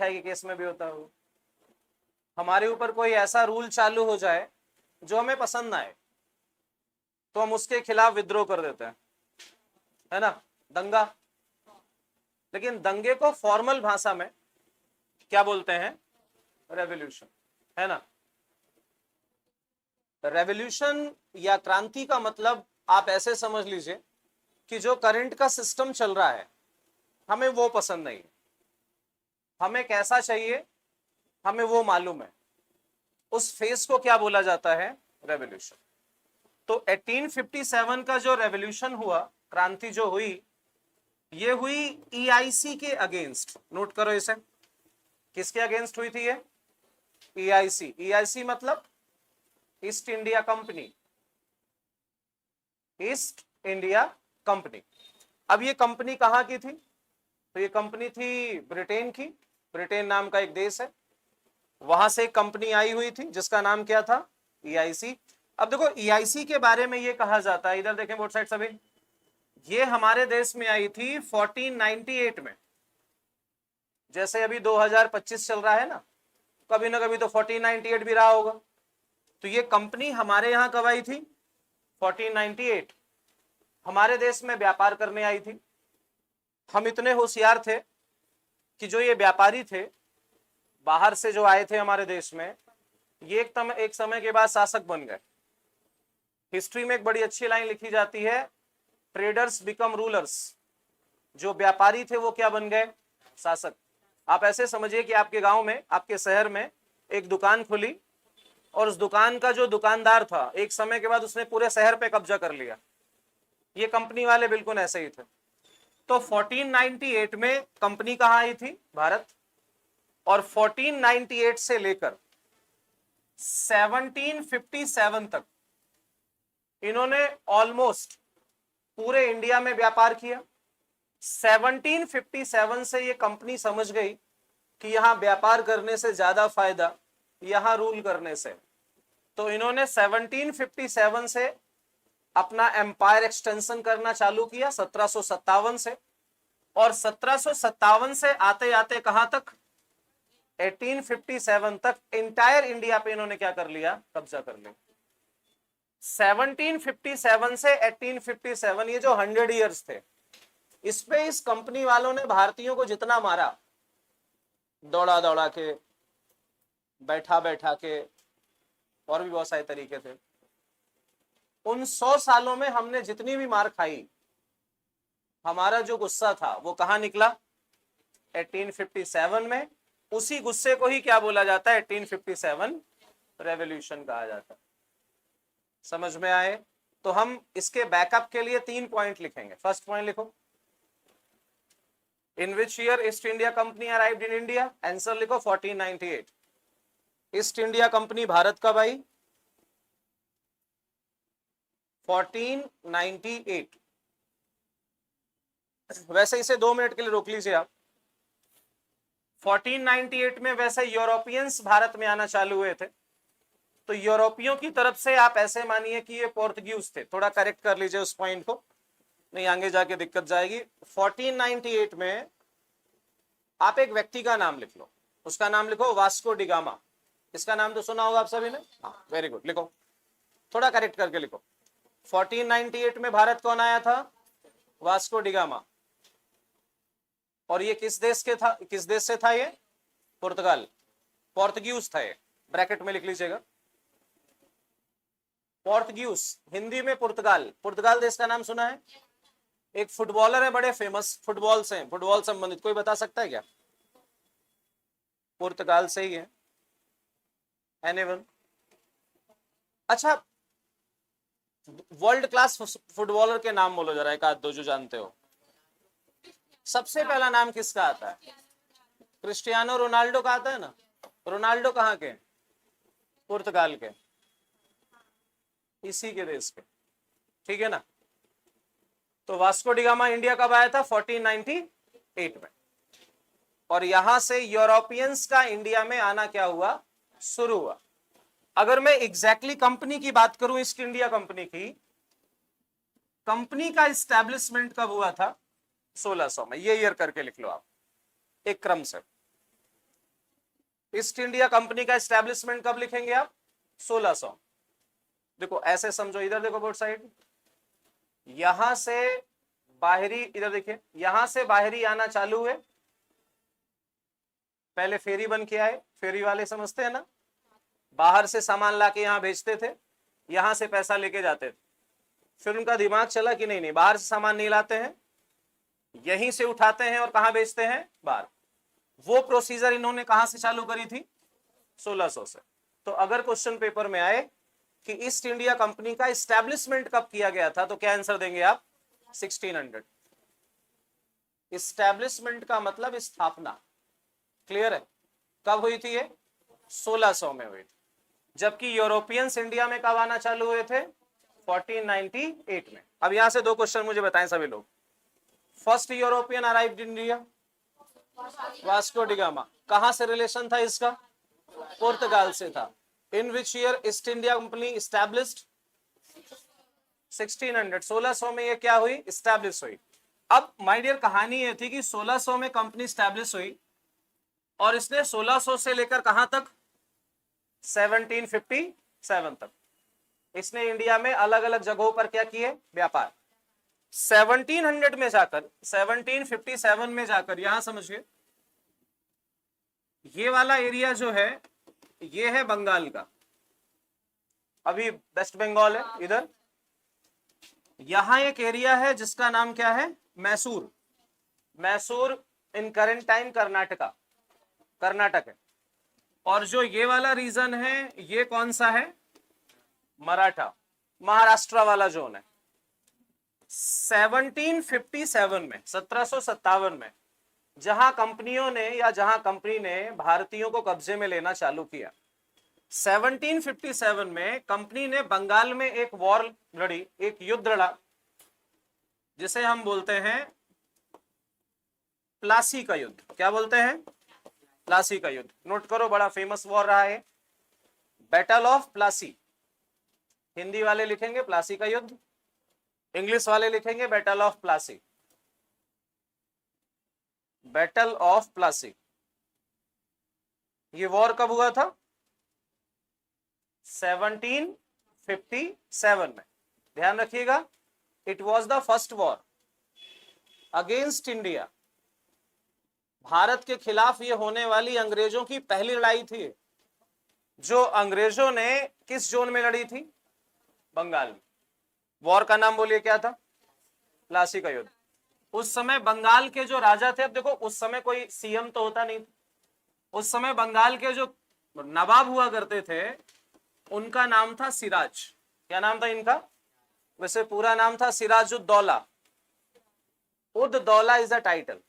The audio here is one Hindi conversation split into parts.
मिठाई के केस में भी होता है। हमारे ऊपर कोई ऐसा रूल चालू हो जाए जो हमें पसंद ना आए तो हम उसके खिलाफ विद्रोह कर देते हैं, है ना, दंगा। लेकिन दंगे को फॉर्मल भाषा में क्या बोलते हैं? रेवोल्यूशन, है ना। रेवोल्यूशन या क्रांति का मतलब आप ऐसे समझ लीजिए कि जो करंट का सिस्टम चल रहा है हमें वो पसंद नहीं, हमें कैसा चाहिए हमें वो मालूम है, उस फेज को क्या बोला जाता है? रेवोल्यूशन। तो 1857 का जो रेवोल्यूशन हुआ, क्रांति जो हुई, ये हुई ईआईसी के अगेंस्ट। नोट करो इसे, किसके अगेंस्ट हुई थी ये? ईआईसी। ईआईसी मतलब east India company, east India company. अब ये कंपनी कहां की थी? तो ये कंपनी थी ब्रिटेन की, ब्रिटेन नाम का एक देश है, वहां से एक कंपनी आई हुई थी जिसका नाम क्या था? ईआईसी। अब देखो ईआईसी के बारे में ये कहा जाता है, इधर देखें बोथ साइड सभी, ये हमारे देश में आई थी 1498 में। जैसे अभी 2025 चल रहा है ना, कभी ना कभी तो 1498 भी रहा होगा। तो ये कंपनी हमारे यहां कब आई थी? 1498। हमारे देश में व्यापार करने आई थी। हम इतने होशियार थे कि जो ये व्यापारी थे बाहर से जो आए थे हमारे देश में, ये एक समय के बाद शासक बन गए। हिस्ट्री में एक बड़ी अच्छी लाइन लिखी जाती है, ट्रेडर्स बिकम रूलर्स। जो व्यापारी थे वो क्या बन गए? शासक। आप ऐसे समझिए कि आपके गांव में, आपके शहर में एक दुकान खुली और उस दुकान का जो दुकानदार था एक समय के बाद उसने पूरे शहर पे कब्जा कर लिया। ये कंपनी वाले बिल्कुल ऐसे ही थे। तो 1498 में कंपनी कहां आई थी? भारत। और 1498 से लेकर 1757 तक इन्होंने ऑलमोस्ट पूरे इंडिया में व्यापार किया। 1757 से ये कंपनी समझ गई कि यहां व्यापार करने से ज्यादा फायदा यहां रूल करने से। तो इन्होंने 1757 से अपना एम्पायर एक्सटेंशन करना चालू किया 1757 से, और 1757 से आते आते कहां तक? 1857 तक इंटायर इंडिया पे इन्होंने क्या कर लिया? कब्जा कर लिया। 1757 से 1857, ये जो 100 इयर्स थे, इस पे इस कंपनी वालों ने भारतीयों को जितना मारा, दौड़ा दौड़ा के, बैठा बैठा के, और भी बहुत सारे तरीके थे, उन 100 सालों में हमने जितनी भी मार खाई, हमारा जो गुस्सा था वो कहां निकला? 1857 में। उसी गुस्से को ही क्या बोला जाता है? 1857 रेवोल्यूशन कहा जाता है। समझ में आए? तो हम इसके बैकअप के लिए 3 पॉइंट लिखेंगे। फर्स्ट पॉइंट लिखो, in which year East India company arrived in India? Answer लिखो 1498। ईस्ट इंडिया कंपनी भारत कब आई? 1498। वैसे इसे 2 मिनट के लिए रोक लीजिए आप। 1498 में वैसे यूरोपियंस भारत में आना चालू हुए थे, तो यूरोपियों की तरफ से आप ऐसे मानिए कि ये पोर्तुगीज थे। थोड़ा करेक्ट कर लीजिए उस पॉइंट को, नहीं आगे जाके दिक्कत जाएगी। 1498 में आप एक व्यक्ति का नाम लिख लो, उसका नाम लिखो वास्को डिगामा। इसका नाम तो सुना होगा आप सभी ने, हाँ वेरी गुड, लिखो, थोड़ा करेक्ट करके लिखो। 1498 में भारत कौन आया था? Vasco da Gama. और ये किस देश के था? किस देश से था ये? पुर्तगाल, पोर्तुगीज था ये, ब्रैकेट में लिख लीजिएगा। पोर्तुगीज, हिंदी में पुर्तगाल। पुर्तगाल देश का नाम सुना है? एक फुटबॉलर है बड़े फेमस, फुटबॉल से, फुटबॉल संबंधित, कोई बता सकता है क्या? पुर्तगाल से ही है। एनीवन? अच्छा, वर्ल्ड क्लास फुटबॉलर के नाम बोलो जरा, एक आध दो जो जानते हो। सबसे पहला नाम किसका आता है? क्रिस्टियानो रोनाल्डो का आता है ना। रोनाल्डो कहाँ के? पुर्तगाल के, इसी के देश के, ठीक है ना। तो वास्को डिगामा इंडिया कब आया था? 1498 में। और यहां से यूरोपियंस का इंडिया में आना क्या हुआ? शुरू हुआ। अगर मैं एग्जैक्टली कंपनी की बात करूं, ईस्ट इंडिया कंपनी की, कंपनी का ईस्ट इंडिया कंपनी का एस्टेब्लिशमेंट कब लिखेंगे आप? 1600। देखो ऐसे समझो, इधर देखो बोर्ड साइड, यहां से बाहरी, इधर देखिए, यहां से बाहरी आना चालू हुए, पहले फेरी बन के आए, फेरी वाले समझते हैं ना, बाहर से सामान लाके यहां बेचते थे, यहां से पैसा लेके जाते थे। फिर उनका दिमाग चला कि नहीं नहीं, बाहर से सामान नहीं लाते हैं, यहीं से उठाते हैं और कहां बेचते हैं? बाहर। वो प्रोसीजर इन्होंने कहां से चालू करी थी? 1600 से। तो अगर क्वेश्चन पेपर में आए कि ईस्ट इंडिया कंपनी का इस्टेब्लिशमेंट कब किया गया था, तो क्या आंसर देंगे आप? 1600। इस्टेब्लिशमेंट का मतलब स्थापना, क्लियर है? कब हुई थी ये? 1600 में हुई थी। जबकि यूरोपियंस इंडिया में कब आना चालू हुए थे? 1498 में। अब यहां से दो क्वेश्चन मुझे बताएं सभी लोग। First European arrived in India, Vasco da Gama, कहां से रिलेशन था इसका? पुर्तगाल से था। In which year East India company established? 1600, 1600 में ये क्या हुई? एस्टैब्लिश हुई। अब माय डियर, कहानी ये थी कि 1600 में कंपनी एस्टैब्लिश हुई और इसने 1600 से लेकर कहां तक? 1757 तक इसने इंडिया में अलग अलग जगहों पर क्या किए? व्यापार। 1700 में जाकर, 1757 में जाकर, यहां समझिए, ये वाला एरिया जो है ये है बंगाल का, अभी वेस्ट बंगाल है इधर। यहां एक एरिया है जिसका नाम क्या है? मैसूर। मैसूर इन करंट टाइम कर्नाटका, कर्नाटक है। और जो ये वाला रीजन है ये कौन सा है? मराठा, महाराष्ट्र वाला जोन है। 1757 में, 1757 में जहां कंपनियों ने या जहां कंपनी ने भारतीयों को कब्जे में लेना चालू किया, 1757 में कंपनी ने बंगाल में एक वॉर लड़ी, एक युद्ध लड़ा, जिसे हम बोलते हैं प्लासी का युद्ध। क्या बोलते हैं? प्लासी का युद्ध। नोट करो, बड़ा फेमस वॉर रहा है, बैटल ऑफ प्लासी। हिंदी वाले लिखेंगे प्लासी का युद्ध, इंग्लिश वाले लिखेंगे battle of Plassey. Battle of Plassey, ये वॉर कब हुआ था? 1757 में। ध्यान रखिएगा, it was the first war against India. Bharat के खिलाफ ये होने वाली अंग्रेजों की पहली लड़ाई थी, जो अंग्रेजों ने किस जोन में लड़ी थी? बंगाल में। वॉर का नाम बोलिए क्या था? प्लासी का युद्ध। उस समय बंगाल के जो राजा थे, अब देखो उस समय कोई सीएम तो होता नहीं, उस समय बंगाल के जो नवाब हुआ करते थे उनका नाम था सिराज। क्या नाम था इनका? वैसे पूरा नाम था Siraj-ud-Daulah. Ud Daula is a title,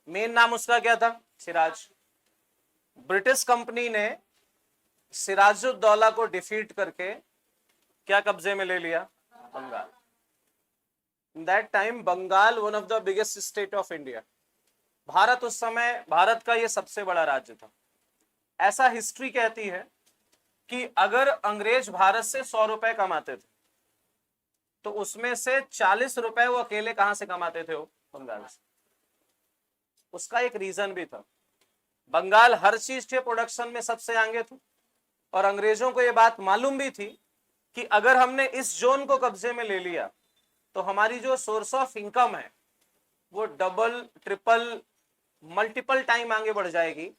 main नाम उसका क्या था? सिराज। ब्रिटिश कंपनी ने सिराजुद्दौला को डिफीट करके क्या कब्जे में ले लिया? Bengal. In that time Bengal one of the biggest state of India. Bharat उस समय, भारत का ये सबसे बड़ा राज्य था। ऐसा हिस्ट्री कहती है कि अगर अंग्रेज भारत से 100 रुपए कमाते थे तो उसमें से 40 रुपए वो अकेले कहां से कमाते थे? वो बंगाल से। उसका एक रीजन भी था, बंगाल हर चीज के प्रोडक्शन में सबसे आगे थी और अंग्रेजों को यह बात मालूम भी थी कि अगर हमने इस जोन को कब्जे में ले लिया तो हमारी जो सोर्स ऑफ इनकम है वो डबल, ट्रिपल, मल्टीपल टाइम आगे बढ़ जाएगी।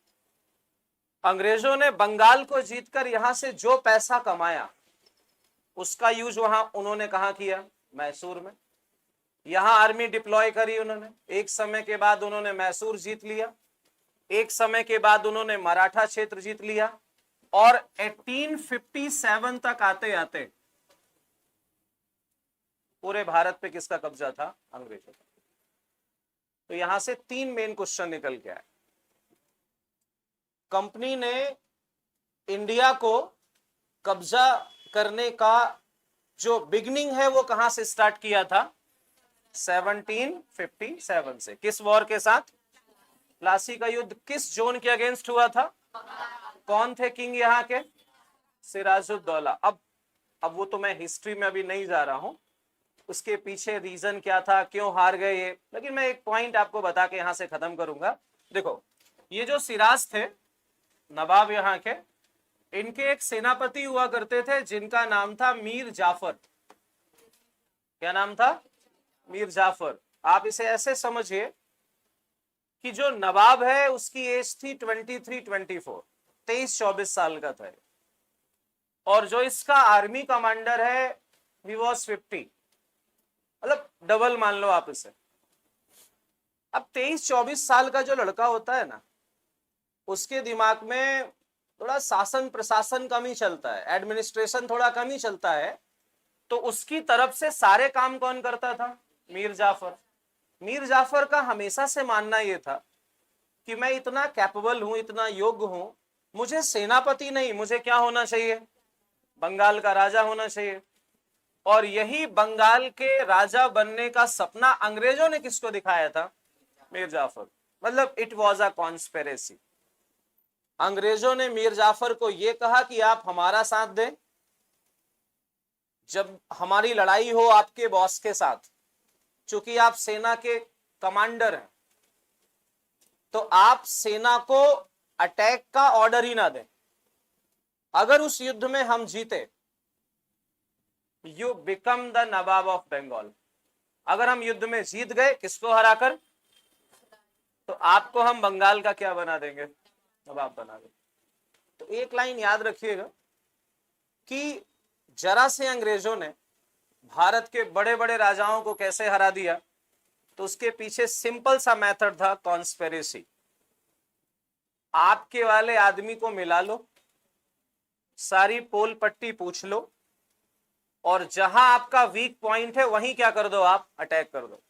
अंग्रेजों ने बंगाल को जीतकर यहां से जो पैसा कमाया उसका यूज वहां उन्होंने कहां किया? मैसूर में। यहां आर्मी डिप्लॉय करी उन्होंने। एक समय के बाद उन्होंने मैसूर जीत लिया, एक समय के बाद उन्होंने मराठा क्षेत्र जीत लिया और 1857 तक आते आते पूरे भारत पे किसका कब्जा था? अंग्रेजों का। तो यहां से तीन मेन क्वेश्चन निकल के आए। कंपनी ने इंडिया को कब्जा करने का जो बिगनिंग है वो कहां से स्टार्ट किया था? 1757 से। किस वॉर के साथ? प्लासी का युद्ध। किस जोन के अगेंस्ट हुआ था? कौन थे किंग यहाँ के? सिराजुद्दौला। अब वो तो मैं हिस्ट्री में अभी नहीं जा रहा हूं, उसके पीछे रीजन क्या था, क्यों हार गए ये, लेकिन मैं एक पॉइंट आपको बता के यहां से खत्म करूंगा। देखो, ये जो सिराज थे नवाब यहाँ के, इनके एक सेनापति हुआ करते थे जिनका नाम था मीर जाफर। क्या नाम था? मीर जाफर। आप इसे ऐसे समझिए कि जो नवाब है उसकी एज थी 23-24, 23-24 साल का था, और जो इसका आर्मी कमांडर है ही वॉज 50, मतलब डबल मान लो आप इसे। अब 23-24 साल का जो लड़का होता है ना, उसके दिमाग में थोड़ा शासन प्रशासन कम ही चलता है, एडमिनिस्ट्रेशन थोड़ा कम ही चलता है, तो उसकी तरफ से सारे काम कौन करता था? मीर जाफर। मीर जाफर का हमेशा से मानना यह था कि मैं इतना कैपेबल हूं, इतना योग्य हूं, मुझे सेनापति नहीं, मुझे क्या होना चाहिए? बंगाल का राजा होना चाहिए। और यही बंगाल के राजा बनने का सपना अंग्रेजों ने किसको दिखाया था? मीर जाफर। मतलब इट वॉज अ कॉन्स्पिरेसी। अंग्रेजों ने मीर जाफर को यह कहा कि आप हमारा साथ दें, जब हमारी लड़ाई हो आपके बॉस के साथ, चूंकि आप सेना के कमांडर हैं, तो आप सेना को अटैक का ऑर्डर ही ना दें। अगर उस युद्ध में हम जीते, you become the nawab of Bengal. अगर हम युद्ध में जीत गए किसको हराकर, तो आपको हम बंगाल का क्या बना देंगे? नवाब बना देंगे। तो एक लाइन याद रखिएगा कि जरा से अंग्रेजों ने भारत के बड़े बड़े राजाओं को कैसे हरा दिया, तो उसके पीछे सिंपल सा मेथड था, कॉन्स्पिरेसी। आपके वाले आदमी को मिला लो, सारी पोल पट्टी पूछ लो, और जहां आपका वीक पॉइंट है वहीं क्या कर दो, आप अटैक कर दो।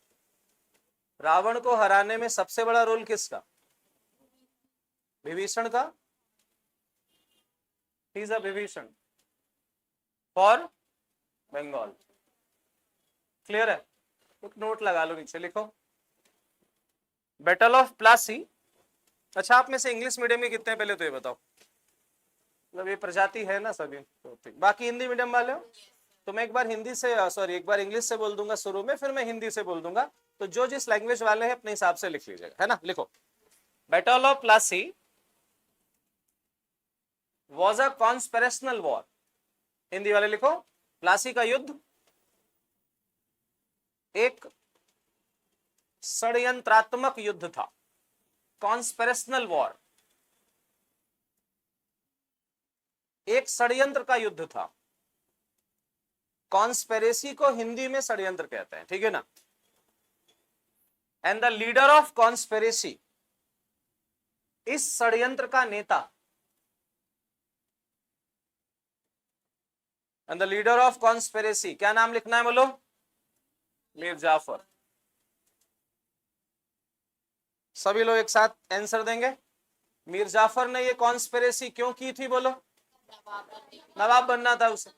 रावण को हराने में सबसे बड़ा रोल किसका? विभीषण का। He is a Vibhishan for Bengal. Clear है? एक नोट लगा लो, नीचे लिखो बैटल ऑफ प्लासी। अच्छा, आप में से इंग्लिश मीडियम के कितने हैं पहले तो ये बताओ? मतलब ये प्रजाति है ना सभी, तो बाकी हिंदी मीडियम वाले हो? तो मैं एक बार हिंदी से, सॉरी, एक बार इंग्लिश से बोल दूंगा शुरू में, फिर मैं हिंदी से बोल दूंगा, तो जो जिस लैंग्वेज वाले हैं अपने हिसाब से लिख लीजिएगा, है ना? लिखो, battle of Plassey was a conspirational war. Hindi वाले लिखो, प्लासी का युद्ध एक षड्यंत्रात्मक युद्ध था, कॉन्स्पिरेशनल वॉर, एक षड्यंत्र का युद्ध था। कॉन्स्पिरेसी को हिंदी में षड्यंत्र कहते हैं, ठीक है ना? And the leader of conspiracy, इस षड्यंत्र का नेता, and the leader of conspiracy, क्या नाम लिखना है बोलो? मीर जाफर। सभी लोग एक साथ आंसर देंगे। मीर जाफर ने ये कॉन्स्पिरेसी क्यों की थी बोलो? नवाब बनना था उसे।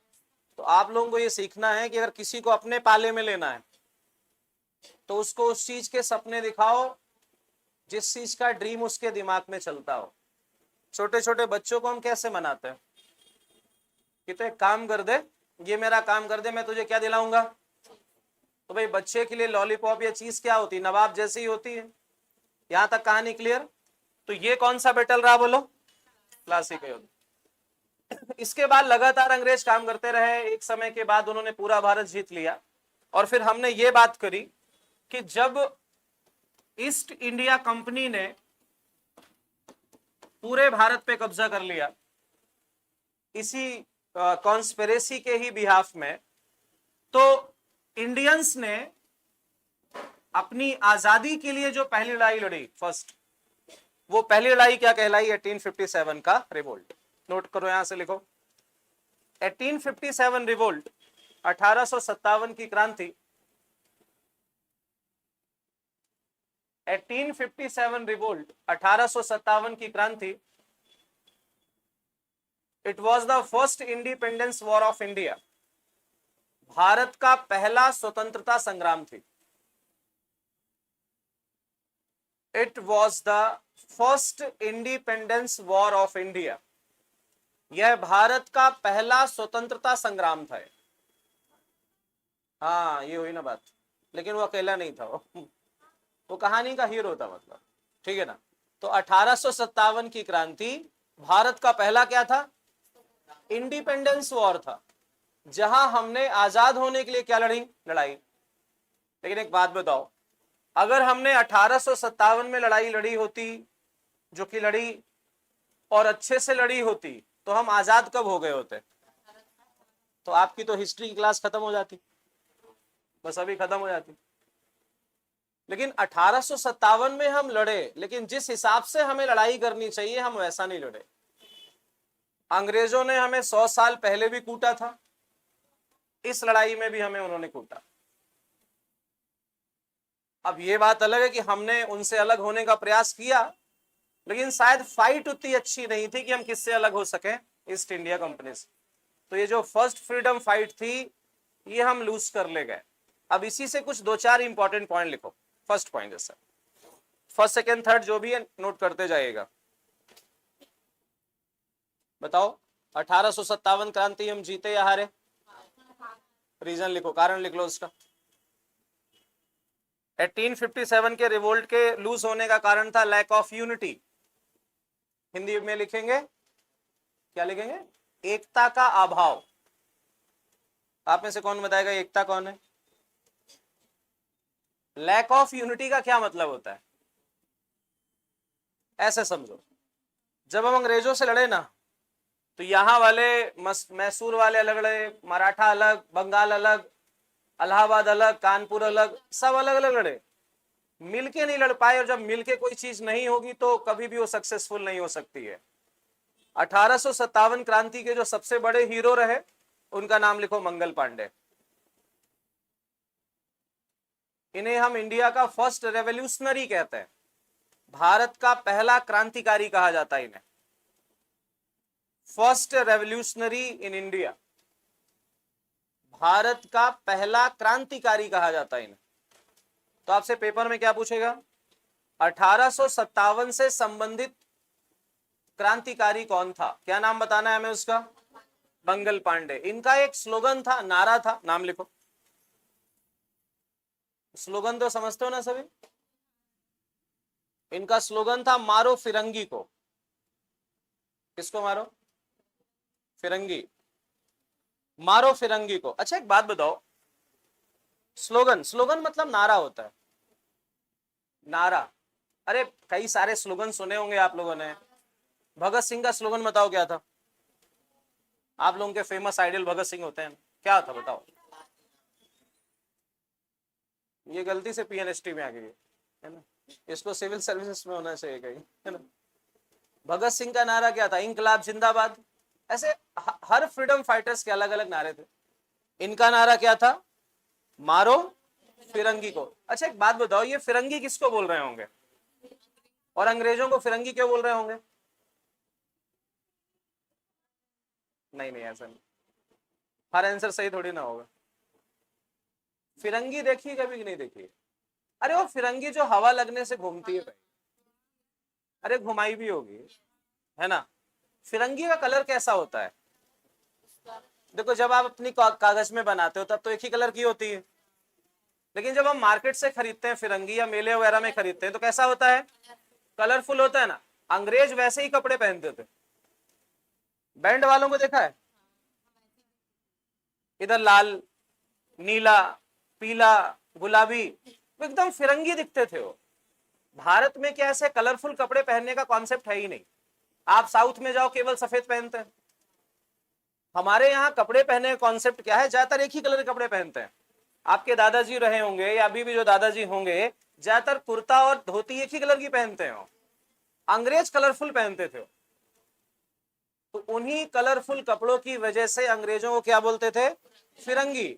तो आप लोगों को ये सीखना है कि अगर किसी को अपने पाले में लेना है तो उसको उस चीज के सपने दिखाओ जिस चीज का ड्रीम उसके दिमाग में चलता हो। छोटे छोटे बच्चों को हम कैसे मनाते हैं कि तो एक काम कर दे, ये मेरा काम कर दे, मैं तुझे क्या दिलाऊंगा? तो भाई बच्चे के लिए लॉलीपॉप या चीज क्या होती है? नवाब जैसी ही होती है। यहां तक कहानी क्लियर? तो ये कौन सा बैटल रहा बोलो? प्लासी का युद्ध। इसके बाद लगातार अंग्रेज काम करते रहे, एक समय के बाद उन्होंने पूरा भारत जीत लिया, और फिर हमने ये बात करी कि जब ईस्ट इंडिया कंपनी ने पूरे भारत पे कब्जा कर लिया, इसी कॉन्स्पिरेसी के ही बिहाफ में, तो इंडियंस ने अपनी आजादी के लिए जो पहली लड़ाई लड़ी, फर्स्ट, वो पहली लड़ाई क्या कहलाई? 1857 का रिवोल्ट। नोट करो, यहां से लिखो 1857 रिवोल्ट, 1857 की क्रांति। 1857 रिवोल्ट, 1857 की क्रांति, it was the first independence war of India. Bharat का पहला स्वतंत्रता संग्राम थी। It was the first independence war of India. यह भारत का पहला स्वतंत्रता संग्राम था। हाँ, ये हुई ना बात। लेकिन वो अकेला नहीं था, वो कहानी का हीरो था, मतलब, ठीक है ना? तो 1857 की क्रांति भारत का पहला क्या था? इंडिपेंडेंस वॉर था, जहां हमने आजाद होने के लिए क्या लड़ी? लड़ाई। लेकिन एक बात बताओ, अगर हमने 1857 में लड़ाई लड़ी होती, जो कि लड़ी और अच्छे से लड़ी होती, तो हम आजाद कब हो गए होते? तो आपकी तो हिस्ट्री की क्लास खत्म हो जाती, बस अभी खत्म हो जाती। लेकिन 1857 में हम लड़े, लेकिन जिस हिसाब से हमें लड़ाई करनी चाहिए हम वैसा नहीं लड़े। अंग्रेजों ने हमें 100 साल पहले भी कूटा था, इस लड़ाई में भी हमें उन्होंने कूटा। अब ये बात अलग है कि हमने उनसे अलग होने का प्रयास किया, लेकिन शायद फाइट उतनी अच्छी नहीं थी कि हम किससे अलग हो सके? ईस्ट इंडिया कंपनी से। तो ये जो फर्स्ट फ्रीडम फाइट थी, ये हम लूज कर ले गए। अब इसी से कुछ 2-4 इंपॉर्टेंट पॉइंट लिखो। फर्स्ट पॉइंट जैसा, फर्स्ट सेकेंड थर्ड जो भी है नोट करते जाइएगा। बताओ, 1857 क्रांति हम जीते या हारे? रीजन लिखो, कारण लिख लो उसका। 1857 के रिवोल्ट के लूज होने का कारण था लैक ऑफ यूनिटी। हिंदी में लिखेंगे, क्या लिखेंगे? एकता का अभाव। आप में से कौन बताएगा एकता कौन है? लैक ऑफ यूनिटी का क्या मतलब होता है? ऐसे समझो, जब हम अंग्रेजों से लड़े ना, तो यहां वाले मैसूर वाले अलग लड़े, मराठा अलग, बंगाल अलग, इलाहाबाद अलग, कानपुर अलग, सब अलग अलग लड़े, मिलके नहीं लड़ पाए। और जब मिलके कोई चीज नहीं होगी तो कभी भी वो सक्सेसफुल नहीं हो सकती है। 1857 क्रांति के जो सबसे बड़े हीरो रहे, उनका नाम लिखो, मंगल पांडे। इन्हें हम इंडिया का फर्स्ट रेवोल्यूशनरी कहते हैं, भारत का पहला क्रांतिकारी कहा जाता है इन्हें, first revolutionary in India, Bharat का पहला क्रांतिकारी कहा जाता है इन्हें। तो आपसे पेपर में क्या पूछेगा? 1857 से संबंधित क्रांतिकारी कौन था, क्या नाम बताना है हमें उसका? मंगल पांडे। इनका एक स्लोगन था, नारा था, नाम लिखो। स्लोगन तो समझते हो ना सभी? इनका स्लोगन था, मारो फिरंगी को। किसको मारो? फिरंगी। मारो फिरंगी को। अच्छा एक बात बताओ, स्लोगन, स्लोगन मतलब नारा होता है, नारा। अरे कई सारे स्लोगन सुने होंगे आप लोगों ने। भगत सिंह का स्लोगन बताओ क्या था? आप लोगों के फेमस आइडल भगत सिंह होते हैं, क्या था बताओ? ये गलती से पीएनएसटी में आ गई है ना, इसको सिविल सर्विसेज में होना चाहिए कहीं, है ना। भगत सिंह का नारा क्या था? इंकलाब जिंदाबाद। ऐसे हर फ्रीडम फाइटर्स के अलग अलग नारे थे। इनका नारा क्या था? मारो फिरंगी को। अच्छा एक बात बताओ, ये फिरंगी किसको बोल रहे होंगे? और अंग्रेजों को फिरंगी क्यों बोल रहे होंगे? नहीं नहीं, ऐसा नहीं, हर आंसर सही थोड़ी ना होगा। फिरंगी देखी कभी नहीं देखी? अरे वो फिरंगी जो हवा लगने से घूमती है भाई। अरे घुमाई भी होगी, है ना। फिरंगी का कलर कैसा होता है? देखो जब आप अपनी कागज में बनाते हो तब तो एक ही कलर की होती है, लेकिन जब हम मार्केट से खरीदते हैं फिरंगी या मेले वगैरह में खरीदते हैं तो कैसा होता है? कलरफुल होता है ना। अंग्रेज वैसे ही कपड़े पहनते थे, बैंड वालों को देखा है? इधर लाल, नीला, पीला, गुलाबी, एकदम फिरंगी दिखते थे वो। भारत में क्या ऐसे कलरफुल कपड़े पहनने का कॉन्सेप्ट है ही नहीं। आप साउथ में जाओ केवल सफेद पहनते हैं। हमारे यहाँ कपड़े पहनने का कॉन्सेप्ट क्या है? ज्यादातर एक ही कलर के कपड़े पहनते हैं। आपके दादाजी रहे होंगे या अभी भी जो दादाजी होंगे, ज्यादातर कुर्ता और धोती एक ही कलर की पहनते हो। अंग्रेज कलरफुल पहनते थे, तो उन्हीं कलरफुल कपड़ों की वजह से अंग्रेजों को क्या बोलते थे? फिरंगी।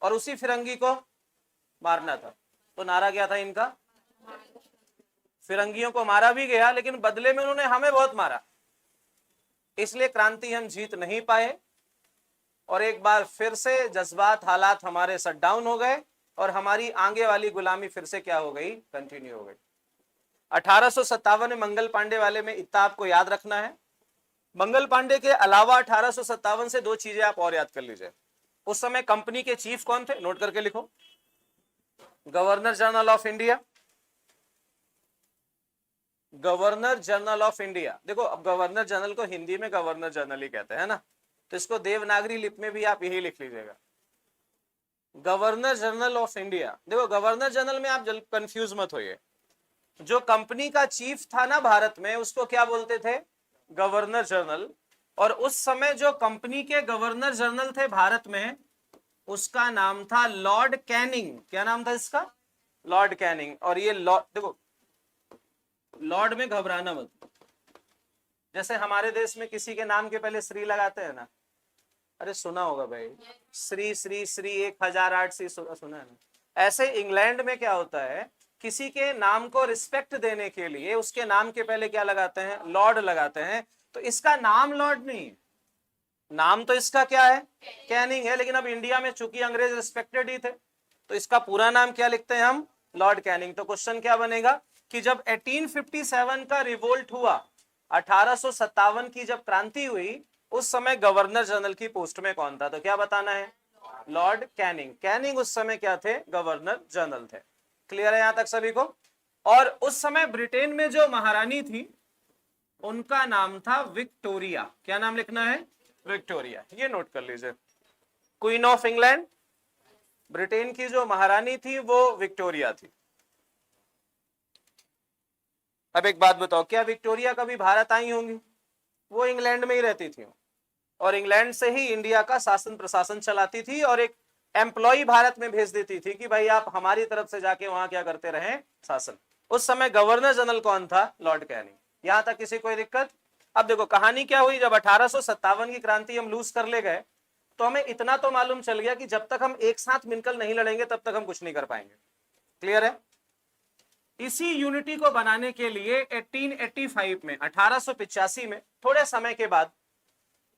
और उसी फिरंगी को मारना था। तो नारा क्या था इनका? फिरंगियों को मारा भी गया, लेकिन बदले में उन्होंने हमें बहुत मारा, इसलिए क्रांति हम जीत नहीं पाए। और एक बार फिर से जज्बात, हालात हमारे शट डाउन हो गए और हमारी आगे वाली गुलामी फिर से क्या हो गई? कंटिन्यू हो गई। 1857 में मंगल पांडे वाले में इतना आपको याद रखना है। मंगल पांडे के अलावा 1857 से दो चीजें आप और याद कर लीजिए। उस समय कंपनी के चीफ कौन थे? नोट करके लिखो। Governor general of India, governor general of India. देखो अब गवर्नर जनरल को हिंदी में गवर्नर जनरल ही कहते हैं ना, तो इसको देवनागरी लिपि में भी आप यही लिख लीजिएगा, गवर्नर जनरल ऑफ इंडिया। देखो गवर्नर जनरल में आप कंफ्यूज मत होइए, जो कंपनी का चीफ था ना भारत में उसको क्या बोलते थे, गवर्नर जनरल। और उस समय जो कंपनी के गवर्नर जनरल थे भारत में उसका नाम था लॉर्ड कैनिंग। क्या नाम था इसका, लॉर्ड कैनिंग। और ये लॉर्ड, देखो लॉर्ड में घबराना मत, जैसे हमारे देश में किसी के नाम के पहले श्री लगाते हैं ना, अरे सुना होगा भाई, श्री श्री श्री 1008 श्री, सुना है ना। ऐसे इंग्लैंड में क्या होता है, किसी के नाम को रिस्पेक्ट देने के लिए उसके नाम के पहले क्या लगाते हैं, लॉर्ड लगाते हैं। तो इसका नाम लॉर्ड नहीं है, नाम तो इसका क्या है, कैनिंग है, लेकिन अब इंडिया में चूंकि अंग्रेज रिस्पेक्टेड ही थे तो इसका पूरा नाम क्या लिखते हैं हम, लॉर्ड कैनिंग। तो क्वेश्चन क्या बनेगा कि जब 1857 का रिवोल्ट हुआ, 1857 की जब क्रांति हुई, उस समय गवर्नर जनरल की पोस्ट में कौन था, तो क्या बताना है, लॉर्ड कैनिंग। कैनिंग उस समय क्या थे, गवर्नर जनरल थे। क्लियर है यहां तक सभी को। और उस समय ब्रिटेन में जो महारानी थी उनका नाम था विक्टोरिया। क्या नाम लिखना है, विक्टोरिया, ये नोट कर लीजिए। क्वीन ऑफ इंग्लैंड, ब्रिटेन की जो महारानी थी वो विक्टोरिया थी। अब एक बात बताओ, क्या विक्टोरिया कभी भारत आई होंगी, वो इंग्लैंड में ही रहती थी और इंग्लैंड से ही इंडिया का शासन प्रशासन चलाती थी, और एक एम्प्लॉय भारत में भेज देती थी कि भाई आप हमारी तरफ से जाके वहां क्या करते रहे, शासन। उस समय गवर्नर जनरल कौन था, लॉर्ड कैनिंग। यहां तक किसी कोई दिक्कत। अब देखो कहानी क्या हुई, जब 1857 की क्रांति हम लूज कर ले गए तो हमें इतना तो मालूम चल गया कि जब तक हम एक साथ मिलकर नहीं लड़ेंगे तब तक हम कुछ नहीं कर पाएंगे। क्लियर है। इसी यूनिटी को बनाने के लिए 1885 में, 1885 में थोड़े समय के बाद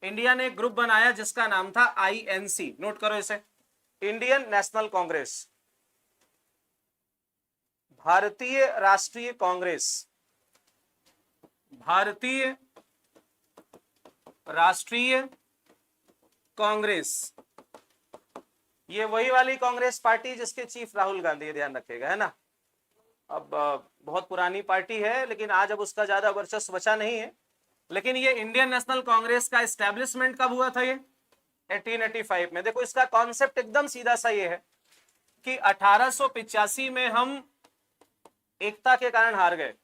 इंडिया ने एक ग्रुप बनाया जिसका नाम था आईएनसी। नोट करो इसे, इंडियन नेशनल कांग्रेस, भारतीय राष्ट्रीय कांग्रेस, भारतीय राष्ट्रीय कांग्रेस। ये वही वाली कांग्रेस पार्टी जिसके चीफ राहुल गांधी, ध्यान रखिएगा, है ना। अब बहुत पुरानी पार्टी है लेकिन आज अब उसका ज्यादा वर्चस्व बचा नहीं है। लेकिन ये इंडियन नेशनल कांग्रेस का एस्टेब्लिशमेंट कब हुआ था, ये 1885 में। देखो इसका कॉन्सेप्ट एकदम सीधा सा ये है कि 1885 में हम एकता के कारण हार गए,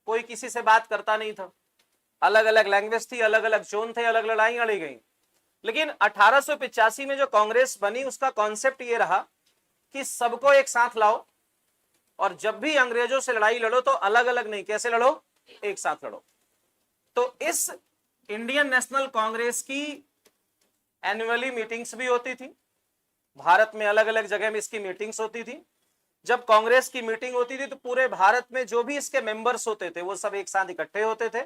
कोई किसी से बात करता नहीं था, अलग अलग लैंग्वेज थी, अलग अलग जोन थे, अलग लड़ाई लड़ी गई। लेकिन 1885 में जो कांग्रेस बनी उसका कॉन्सेप्ट ये रहा कि सबको एक साथ लाओ और जब भी अंग्रेजों से लड़ाई लड़ो तो अलग अलग नहीं, कैसे लड़ो, एक साथ लड़ो। तो इस इंडियन नेशनल कांग्रेस की एनुअली मीटिंग्स भी होती थी भारत में, अलग अलग जगह में इसकी मीटिंग्स होती थी। जब कांग्रेस की मीटिंग होती थी तो पूरे भारत में जो भी इसके मेंबर्स होते थे वो सब एक साथ इकट्ठे होते थे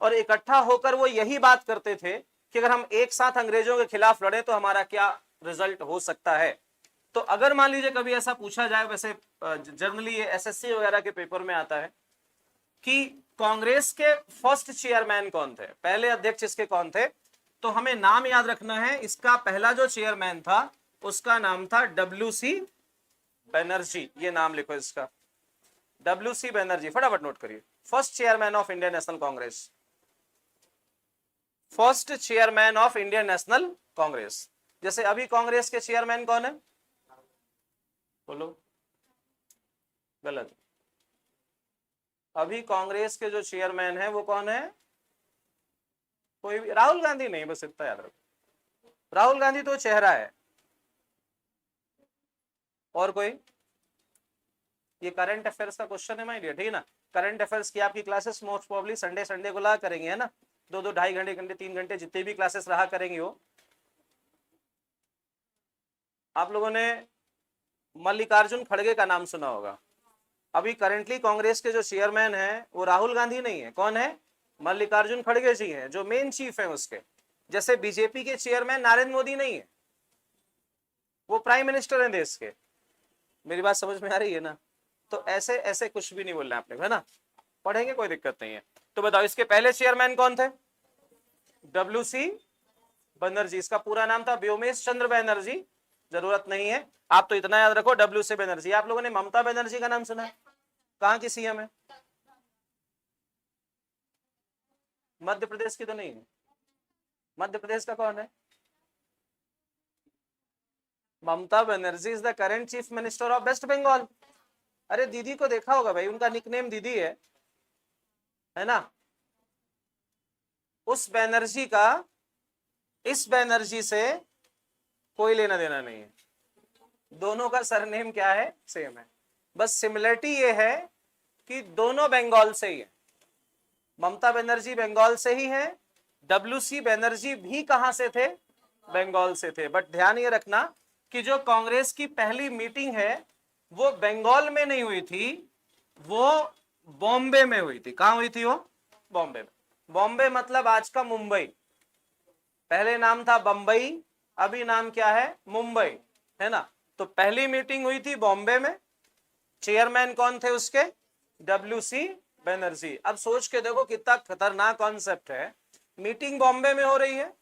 और इकट्ठा होकर वो यही बात करते थे कि अगर हम एक साथ अंग्रेजों के खिलाफ लड़े तो हमारा क्या रिजल्ट हो सकता है। तो अगर मान लीजिए कभी ऐसा पूछा जाए, वैसे जनरली ये एसएससी वगैरह के पेपर में आता है कि कांग्रेस के फर्स्ट चेयरमैन कौन थे, पहले अध्यक्ष इसके कौन थे, तो हमें नाम याद रखना है। इसका पहला जो चेयरमैन था उसका नाम था डब्ल्यूसी बनर्जी। ये नाम लिखो इसका, डब्ल्यूसी बनर्जी, फटाफट नोट करिए। First chairman of Indian national Congress, first chairman of Indian national Congress. जैसे अभी कांग्रेस के चेयरमैन कौन है, बोलो, गलत। अभी कांग्रेस के जो चेयरमैन है वो कौन है, कोई भी, राहुल गांधी नहीं, बस इतना याद रखो, राहुल गांधी तो चेहरा है। और कोई, ये करंट अफेयर्स का क्वेश्चन है माय डियर, ठीक है ना। करंट अफेयर्स की आपकी classes most probably Sunday Sunday को ला करेंगे, है ना, 2-2 ढाई घंटे 3 घंटे जितने भी क्लासेस रहा करेंगे वो। आप लोगों ने मल्लिकार्जुन खड़गे का नाम सुना होगा। अभी करेंटली कांग्रेस के जो चेयरमैन है वो राहुल गांधी नहीं है, कौन है, मल्लिकार्जुन खड़गे जी हैं, जो मेन चीफ है उसके। जैसे बीजेपी के चेयरमैन नरेंद्र मोदी नहीं है, वो प्राइम मिनिस्टर है देश के। मेरी बात समझ में आ रही है ना। तो ऐसे ऐसे कुछ भी नहीं बोलना आपने, है ना, पढ़ेंगे कोई दिक्कत नहीं है। तो बताओ इसके पहले चेयरमैन कौन थे, डब्ल्यूसी बनर्जी। इसका पूरा नाम था व्योमेश चंद्र बनर्जी, जरूरत नहीं है, आप तो इतना याद रखो डब्ल्यूसी बनर्जी। आप लोगों ने ममता बनर्जी का नाम सुना है, कहाँ की सीएम है, मध्य प्रदेश की तो नहीं है। मध्य प्रदेश का कौन है? Mamata Banerjee is the current chief minister of West Bengal. अरे दीदी को देखा होगा भाई, उनका निकनेम दीदी है ना। उस बैनर्जी का इस बैनर्जी से कोई लेना देना नहीं है, दोनों का सरनेम क्या है? सेम है। बस सिमिलरिटी ये है कि दोनों बंगाल से ही है। ममता बनर्जी बंगाल से ही है, डब्ल्यूसी बनर्जी भी कहां से थे? बंगाल से थे। बट ध्यान ये रखना कि जो कांग्रेस की पहली मीटिंग है वो बंगाल में नहीं हुई थी, वो बॉम्बे में हुई थी। कहां हुई थी वो? बॉम्बे में। बॉम्बे मतलब आज का मुंबई। पहले नाम था बंबई, अभी नाम क्या है? मुंबई, है ना। तो पहली मीटिंग हुई थी बॉम्बे में। चेयरमैन कौन थे उसके? डब्ल्यूसी बनर्जी। अब सोच के देखो कितना खतरनाक कॉन्सेप्ट है। मीटिंग बॉम्बे में हो रही है,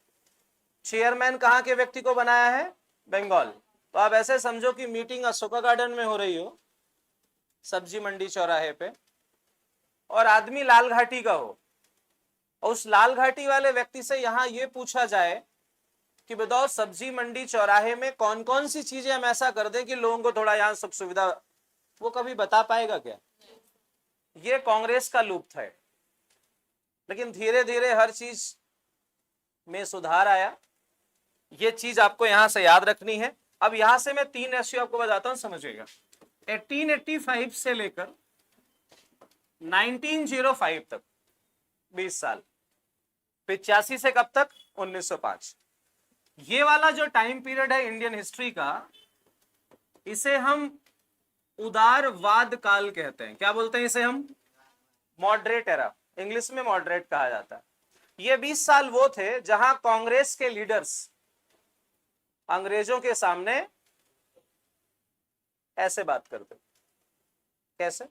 चेयरमैन कहां के व्यक्ति को बनाया है? बंगाल। तो आप ऐसे समझो कि मीटिंग अशोका गार्डन में हो रही हो, सब्जी मंडी चौराहे पे, और आदमी लाल घाटी का हो, और उस लाल घाटी वाले व्यक्ति से यहां ये पूछा जाए कि बताओ सब्जी मंडी चौराहे में कौन कौन सी चीजें हम ऐसा कर दें कि लोगों को थोड़ा यहां सुख सुविधा, वो कभी बता पाएगा क्या? ये कांग्रेस का लूप था। लेकिन धीरे धीरे हर चीज में सुधार आया। ये चीज आपको यहां से याद रखनी है। अब यहां से मैं 3 रेशियो आपको बताता हूं, समझिएगा। 1885 से लेकर 1905 तक 20 साल, 85 से कब तक? 1905। ये वाला जो टाइम पीरियड है इंडियन हिस्ट्री का, इसे हम उदारवाद काल कहते हैं। क्या बोलते हैं इसे हम? मॉडरेट एरा, इंग्लिश में मॉडरेट कहा जाता है। ये 20 साल वो थे जहां कांग्रेस के लीडर्स अंग्रेजों के सामने ऐसे बात करते। कैसे?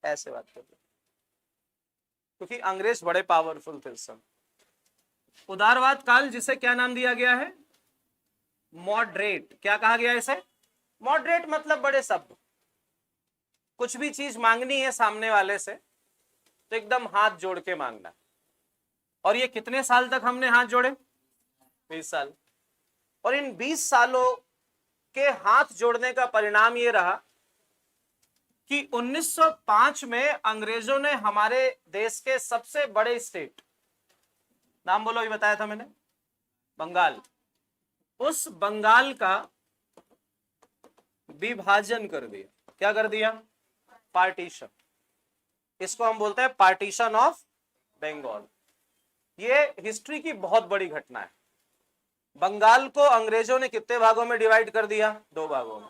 ऐसे बात करते, क्योंकि अंग्रेज बड़े पावरफुल थे उस समय। उदारवाद काल, जिसे क्या नाम दिया गया है? मॉडरेट। क्या कहा गया इसे? मॉडरेट मतलब बड़े शब्द। कुछ भी चीज मांगनी है सामने वाले से तो एकदम हाथ जोड़ के मांगना। और ये कितने साल तक हमने हाथ जोड़े? 20 साल। और इन 20 सालों के हाथ जोड़ने का परिणाम ये रहा कि 1905 में अंग्रेजों ने हमारे देश के सबसे बड़े स्टेट, नाम बोलो, ये बताया था मैंने, बंगाल, उस बंगाल का विभाजन कर दिया। क्या कर दिया? पार्टीशन। इसको हम बोलते हैं पार्टीशन ऑफ बंगाल। ये हिस्ट्री की बहुत बड़ी घटना है। बंगाल को अंग्रेजों ने कितने भागों में डिवाइड कर दिया? 2 भागों में।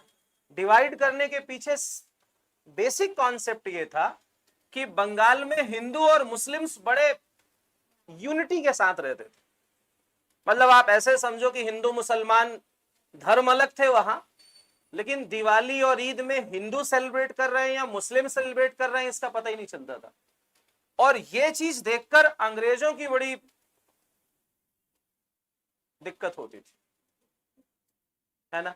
डिवाइड करने के पीछे बेसिक कॉन्सेप्ट ये था कि बंगाल में हिंदू और मुस्लिम्स बड़े यूनिटी के साथ रहते थे। मतलब आप ऐसे समझो कि हिंदू मुसलमान धर्म अलग थे वहां, लेकिन दिवाली और ईद में हिंदू सेलिब्रेट कर रहे हैं या मुस्लिम सेलिब्रेट कर रहे हैं इसका पता ही नहीं चलता था। और ये चीज देखकर अंग्रेजों की बड़ी दिक्कत होती थी, है ना।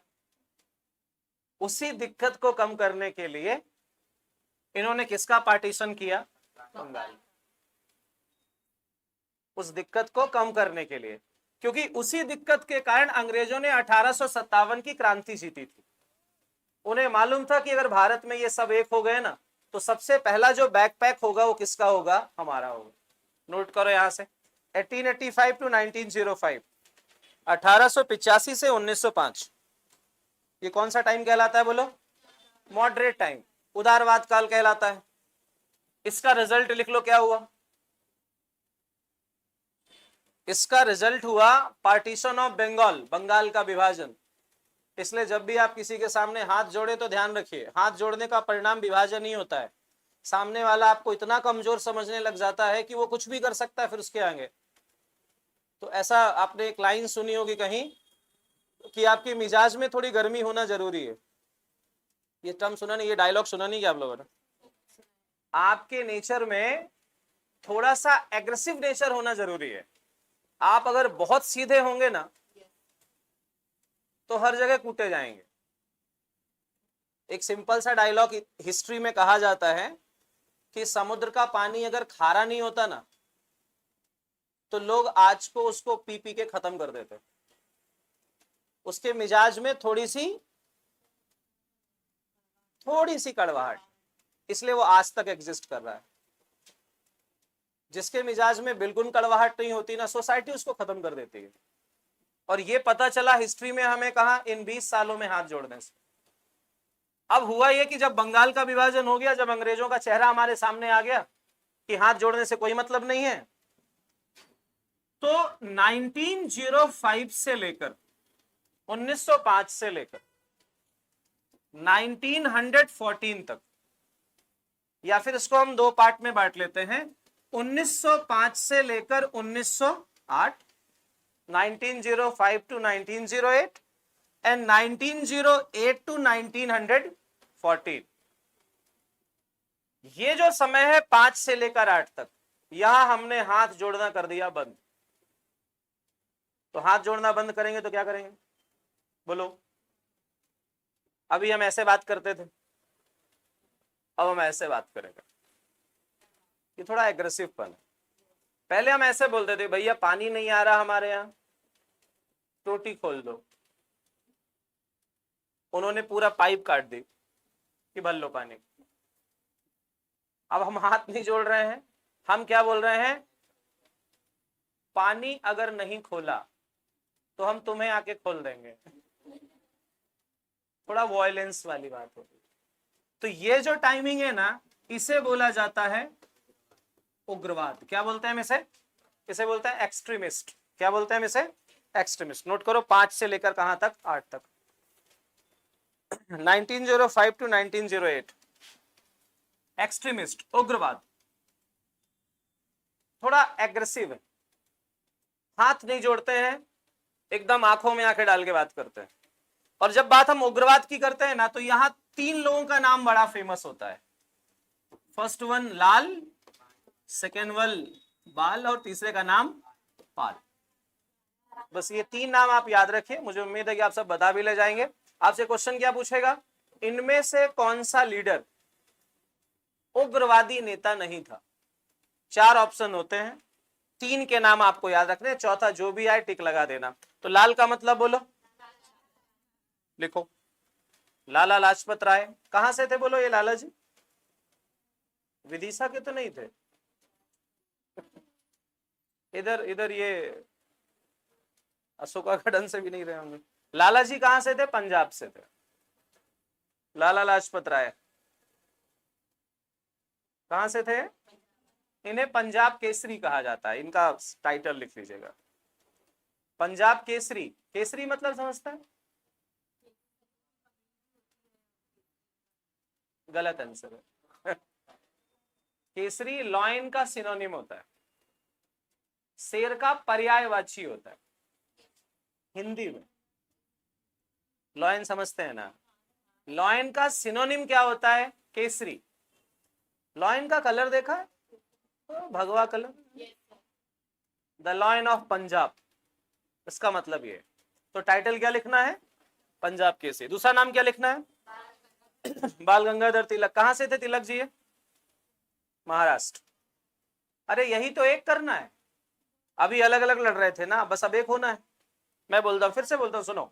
उसी दिक्कत को कम करने के लिए इन्होंने किसका पार्टीशन किया? बंगाल। उस दिक्कत को कम करने के लिए, क्योंकि उसी दिक्कत के कारण अंग्रेजों ने 1857 की क्रांति जीती थी। उन्हें मालूम था कि अगर भारत में ये सब एक हो गए ना तो सबसे पहला जो बैकपैक होगा वो किसका होगा? हमारा होगा। नोट करो यहां से, 1885 टू 1905, 1885 से 1905। ये कौन सा टाइम कहलाता है बोलो? मॉडरेट टाइम, उदारवाद काल कहलाता है। इसका रिजल्ट लिख लो, क्या हुआ? इसका रिजल्ट हुआ पार्टीशन ऑफ बंगाल, बंगाल का विभाजन। इसलिए जब भी आप किसी के सामने हाथ जोड़े तो ध्यान रखिए, हाथ जोड़ने का परिणाम विभाजन ही होता है। सामने वाला आपको इतना कमजोर समझने लग जाता है कि वो कुछ भी कर सकता है फिर उसके आगे। तो ऐसा आपने एक लाइन सुनी होगी कहीं कि आपके मिजाज में थोड़ी गर्मी होना जरूरी है। ये टर्म सुना नहीं, ये डायलॉग सुना नहीं क्या आप लोगों ने? आपके नेचर में थोड़ा सा एग्रेसिव नेचर होना जरूरी है। आप अगर बहुत सीधे होंगे ना तो हर जगह कूटे जाएंगे। एक सिंपल सा डायलॉग हिस्ट्री में कहा जाता है कि समुद्र का पानी अगर खारा नहीं होता ना तो लोग आज को उसको पी पी के खत्म कर देते। उसके मिजाज में थोड़ी सी कड़वाहट, इसलिए वो आज तक एग्जिस्ट कर रहा है। जिसके मिजाज में बिल्कुल कड़वाहट नहीं होती ना, सोसाइटी उसको खत्म कर देती है। और ये पता चला हिस्ट्री में हमें कहा, इन 20 सालों में हाथ जोड़ने से। अब हुआ ये कि जब बंगाल का विभाजन हो गया, जब अंग्रेजों का चेहरा हमारे सामने आ गया कि हाथ जोड़ने से कोई मतलब नहीं है, तो 1905 से लेकर 1905 से लेकर 1914 तक, या फिर इसको हम दो पार्ट में बांट लेते हैं, 1905 से लेकर 1908, 1905 टू 1908 एंड 1908 टू 1914। ये जो समय है 5 से लेकर 8 तक, यहां हमने हाथ जोड़ना कर दिया बंद। तो हाथ जोड़ना बंद करेंगे तो क्या करेंगे बोलो? अभी हम ऐसे बात करते थे, अब हम ऐसे बात करेंगे। ये थोड़ा एग्रेसिव पन है। पहले हम ऐसे बोलते थे, भैया पानी नहीं आ रहा हमारे यहाँ, टोटी खोल दो। उन्होंने पूरा पाइप काट दी कि भर लो पानी। अब हम हाथ नहीं जोड़ रहे हैं, हम क्या बोल रहे हैं? पानी अगर नहीं खोला तो हम तुम्हें आके खोल देंगे। थोड़ा वॉयलेंस वाली बात होगी। तो ये जो टाइमिंग है ना, इसे बोला जाता है उग्रवाद। क्या बोलते हैं हम इसे? इसे बोलते हैं एक्सट्रीमिस्ट। क्या बोलते हैं हम इसे? एक्सट्रीमिस्ट। नोट करो, 5 से लेकर कहां तक? 8 तक। 1905 टू 1908 एक्सट्रीमिस्ट, उग्रवाद। थोड़ा एग्रेसिव है, हाथ नहीं जोड़ते हैं, एकदम आंखों में आंखें डाल के बात करते हैं। और जब बात हम उग्रवाद की करते हैं ना, तो यहां 3 लोगों का नाम बड़ा फेमस होता है। फर्स्ट वन लाल, सेकेंड वन बाल, और तीसरे का नाम पाल। बस ये 3 नाम आप याद रखिए। मुझे उम्मीद है कि आप सब बता भी ले जाएंगे। आपसे क्वेश्चन क्या पूछेगा? इनमें से कौन सा लीडर उग्रवादी नेता नहीं था? 4 ऑप्शन होते हैं, 3 के नाम आपको याद रखने, चौथा जो भी आए टिक लगा देना। तो लाल का मतलब बोलो, लिखो। लाला लाजपत राय। कहां से थे बोलो ये लाला जी? विदिशा के तो नहीं थे। इधर इधर ये अशोकागढ़ से भी नहीं रहे होंगे। लाला जी कहां से थे? पंजाब से थे। लाला लाजपत राय कहां से थे? इन्हें पंजाब केसरी कहा जाता है। इनका टाइटल लिख लीजिएगा, पंजाब केसरी। केसरी मतलब समझता है? गलत आंसर है। केसरी लॉयन का सिनोनिम होता है, शेर का पर्यायवाची होता है हिंदी में। लॉयन समझते हैं ना? लॉयन का सिनोनिम क्या होता है? केसरी। लॉयन का कलर देखा है? भगवा colour, the lion of Punjab, इसका मतलब ये। तो टाइटल क्या लिखना है? पंजाब केसरी। दूसरा नाम क्या लिखना है? बाल गंगाधर तिलक। कहां से थे तिलक जी? महाराष्ट्र। अरे यही तो एक करना है, अभी अलग अलग लड़ रहे थे ना, बस अब एक होना है। मैं बोलता हूं, फिर से बोलता हूं, सुनो।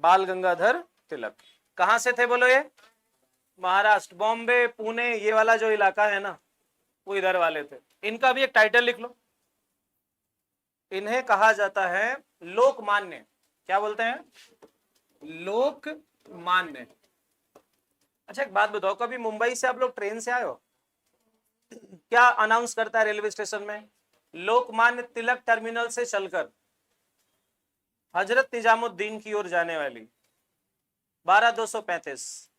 बाल गंगाधर तिलक कहां से थे बोलो? ये महाराष्ट्र, बॉम्बे, पुणे, ये वाला जो इलाका है ना, वो इधर वाले थे। इनका भी एक टाइटल लिख लो। इन्हें कहा जाता है लोकमान्य। क्या बोलते हैं? लोकमान्य। अच्छा एक बात बताओ, कभी मुंबई से आप लोग ट्रेन से आए हो? क्या अनाउंस करता है रेलवे स्टेशन में? लोकमान्य तिलक टर्मिनल से चलकर हजरत निजामुद्दीन की ओर जाने वाली 12-235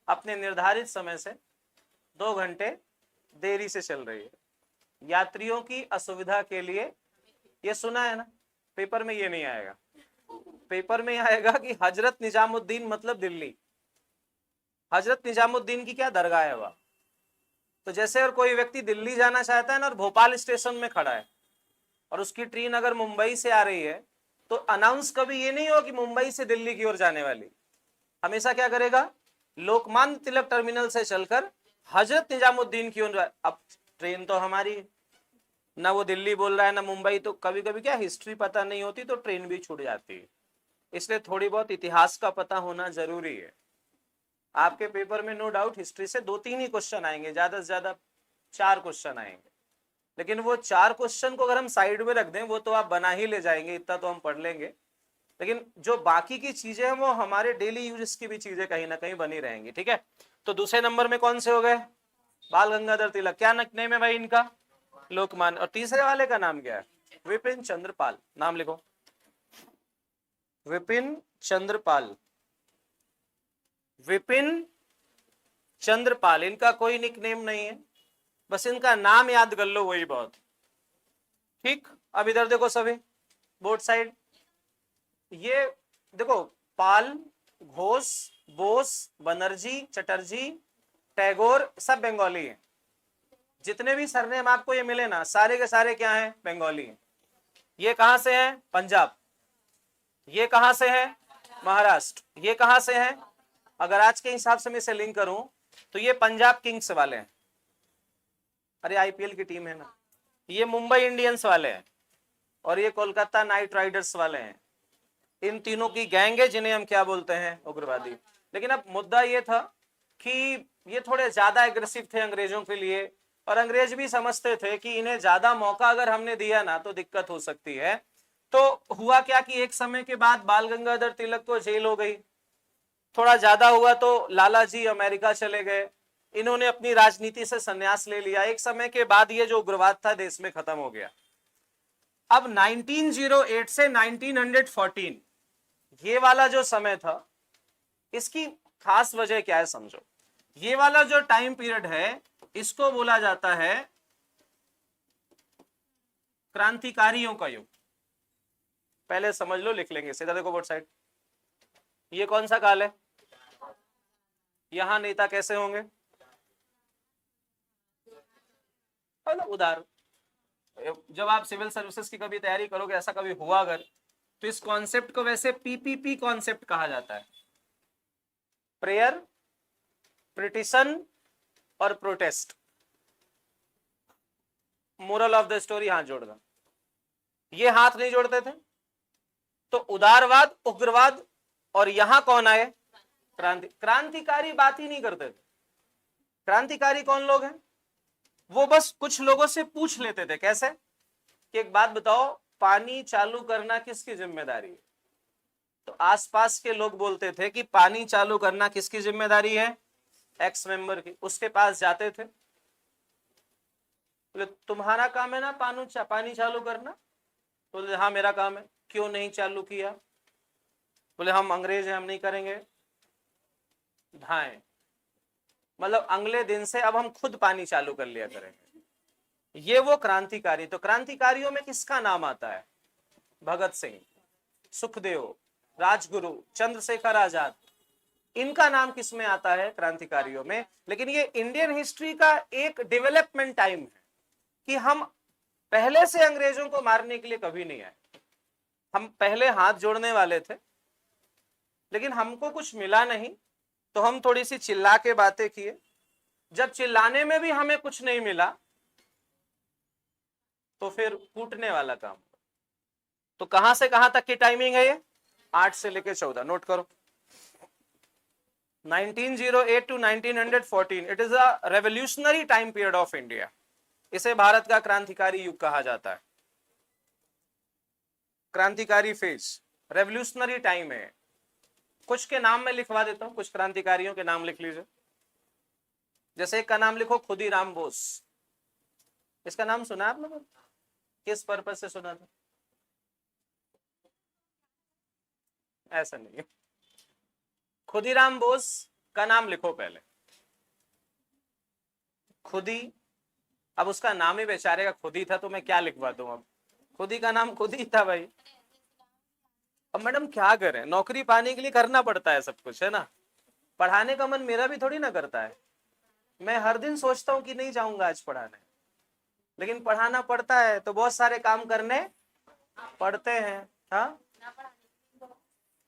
अपने निर्धारित समय से 2 घंटे देरी से चल रही है। यात्रियों की असुविधा के लिए, ये सुना है ना, पेपर में ये नहीं आएगा। पेपर में आएगा कि हजरत निजामुद्दीन मतलब दिल्ली। हजरत निजामुद्दीन की क्या दरगाह है वह। तो जैसे अगर कोई व्यक्ति दिल्ली जाना चाहता है ना और भोपाल स्टेशन में खड़ा है और उसकी ट्रेन अगर मुंबई से आ रही है, तो अनाउंस कभी ये नहीं हो कि मुंबई से दिल्ली की ओर जाने वाली। हमेशा क्या करेगा? लोकमान्य तिलक टर्मिनल से चलकर हजरत निजामुद्दीन क्यों? अब ट्रेन तो हमारी है, ना वो दिल्ली बोल रहा है ना मुंबई, तो कभी कभी क्या हिस्ट्री पता नहीं होती तो ट्रेन भी छूट जाती है, इसलिए थोड़ी बहुत इतिहास का पता होना जरूरी है। आपके पेपर में नो डाउट हिस्ट्री से 2-3 ही क्वेश्चन आएंगे, ज्यादा से ज्यादा 4 क्वेश्चन आएंगे, लेकिन वो 4 क्वेश्चन को अगर हम साइड में रख दें वो तो आप बना ही ले जाएंगे, इतना तो हम पढ़ लेंगे, लेकिन जो बाकी की चीजें हैं वो हमारे डेली यूज की भी चीजें कहीं ना कहीं बनी रहेंगी। ठीक है, तो दूसरे नंबर में कौन से हो गए? बाल गंगाधर तिलक। क्या नेम है भाई इनका? लोकमान्य। और तीसरे वाले का नाम क्या है? विपिन चंद्रपाल। नाम लिखो, विपिन चंद्रपाल। विपिन चंद्रपाल, इनका कोई निकनेम नहीं है, बस इनका नाम याद कर लो वही बहुत। ठीक, अब इधर देखो सभी बोर्ड साइड, ये देखो पाल, घोष, बोस, बनर्जी, चटर्जी, टैगोर सब बंगाली हैं। जितने भी सरनेम आपको ये मिले ना सारे के सारे क्या हैं? बंगाली हैं। ये कहां से हैं? पंजाब। ये कहां से है? महाराष्ट्र। ये कहां से है? अगर आज के हिसाब से मैं इसे लिंक करूं तो ये पंजाब किंग्स वाले हैं, अरे आईपीएल की टीम है ना, ये मुंबई इंडियंस वाले हैं, और ये कोलकाता नाइट राइडर्स वाले हैं। इन तीनों की गैंग है जिन्हें हम क्या बोलते हैं? उग्रवादी। लेकिन अब मुद्दा ये था कि ये थोड़े ज्यादा एग्रेसिव थे अंग्रेजों के लिए, और अंग्रेज भी समझते थे कि इन्हें ज्यादा मौका अगर हमने दिया ना तो दिक्कत हो सकती है। तो हुआ क्या कि एक समय के बाद बाल गंगाधर तिलक को जेल हो गई, थोड़ा ज्यादा हुआ तो लाला जी अमेरिका चले गए, इन्होंने अपनी राजनीति से संन्यास ले लिया। एक समय के बाद ये जो उग्रवाद था देश में खत्म हो गया। अब 1908 से 1914 ये वाला जो समय था, इसकी खास वजह क्या है समझो। ये वाला जो टाइम पीरियड है इसको बोला जाता है क्रांतिकारियों का युग। पहले समझ लो, लिख लेंगे सीधा, देखो बोर्ड साइड। ये कौन सा काल है? यहां नेता कैसे होंगे? मतलब उदार। जब आप सिविल सर्विसेज की कभी तैयारी करोगे, ऐसा कभी हुआ अगर, तो इस कॉन्सेप्ट को वैसे पीपीपी कॉन्सेप्ट कहा जाता है, प्रेयर, पिटिशन और protest. Moral of the story, हाथ जोड़ना। ये हाथ नहीं जोड़ते थे तो उदारवाद, उग्रवाद, और यहां कौन आए? क्रांतिकारी बात ही नहीं करते थे। क्रांतिकारी कौन लोग हैं? वो बस कुछ लोगों से पूछ लेते थे, कैसे कि एक बात बताओ, पानी चालू करना किसकी जिम्मेदारी है? तो आसपास के लोग बोलते थे कि पानी चालू करना किसकी जिम्मेदारी है? एक्स मेंबर की। उसके पास जाते थे, बोले तुम्हारा काम है ना पानी चालू करना? बोले हाँ मेरा काम है। क्यों नहीं चालू किया? बोले हम अंग्रेज हैं, हम नहीं करेंगे। धाए, मतलब अगले दिन से अब हम खुद पानी चालू कर लिया करेंगे। ये वो क्रांतिकारी। तो क्रांतिकारियों में किसका नाम आता है? भगत सिंह, सुखदेव, राजगुरु, चंद्रशेखर आजाद। इनका नाम किस में आता है? क्रांतिकारियों में। लेकिन ये इंडियन हिस्ट्री का एक डेवलपमेंट टाइम है कि हम पहले से अंग्रेजों को मारने के लिए कभी नहीं आए। हम पहले हाथ जोड़ने वाले थे, लेकिन हमको कुछ मिला नहीं तो हम थोड़ी सी चिल्ला के बातें किए। जब चिल्लाने में भी हमें कुछ नहीं मिला तो फिर कूटने वाला काम। तो कहां से कहां तक की टाइमिंग है ये? 8 से लेकर 14, नोट करो। 1908 to 1914 it is a revolutionary time period of India. इसे भारत का क्रांतिकारी युग कहा जाता है। क्रांतिकारी फेज, रेवोल्यूशनरी टाइम है। कुछ के नाम में लिखवा देता हूं, कुछ क्रांतिकारियों के नाम लिख लीजिए। जैसे एक का नाम लिखो खुदीराम बोस। इसका नाम सुना आप लोगों? किस पर्पज से सुना था? ऐसा नहीं है। खुदीराम बोस का नाम लिखो पहले, खुदी। अब उसका नाम ही बेचारे का खुदी था तो मैं क्या लिखवा दूं? अब खुदी का नाम खुदी था भाई। अब मैडम क्या करें, नौकरी पाने के लिए करना पड़ता है सब कुछ, है ना। पढ़ाने का मन मेरा भी थोड़ी ना करता है। मैं हर दिन सोचता हूँ कि नहीं जाऊंगा आज पढ़ाने, लेकिन पढ़ाना पड़ता है तो बहुत सारे काम करने पड़ते हैं। हाँ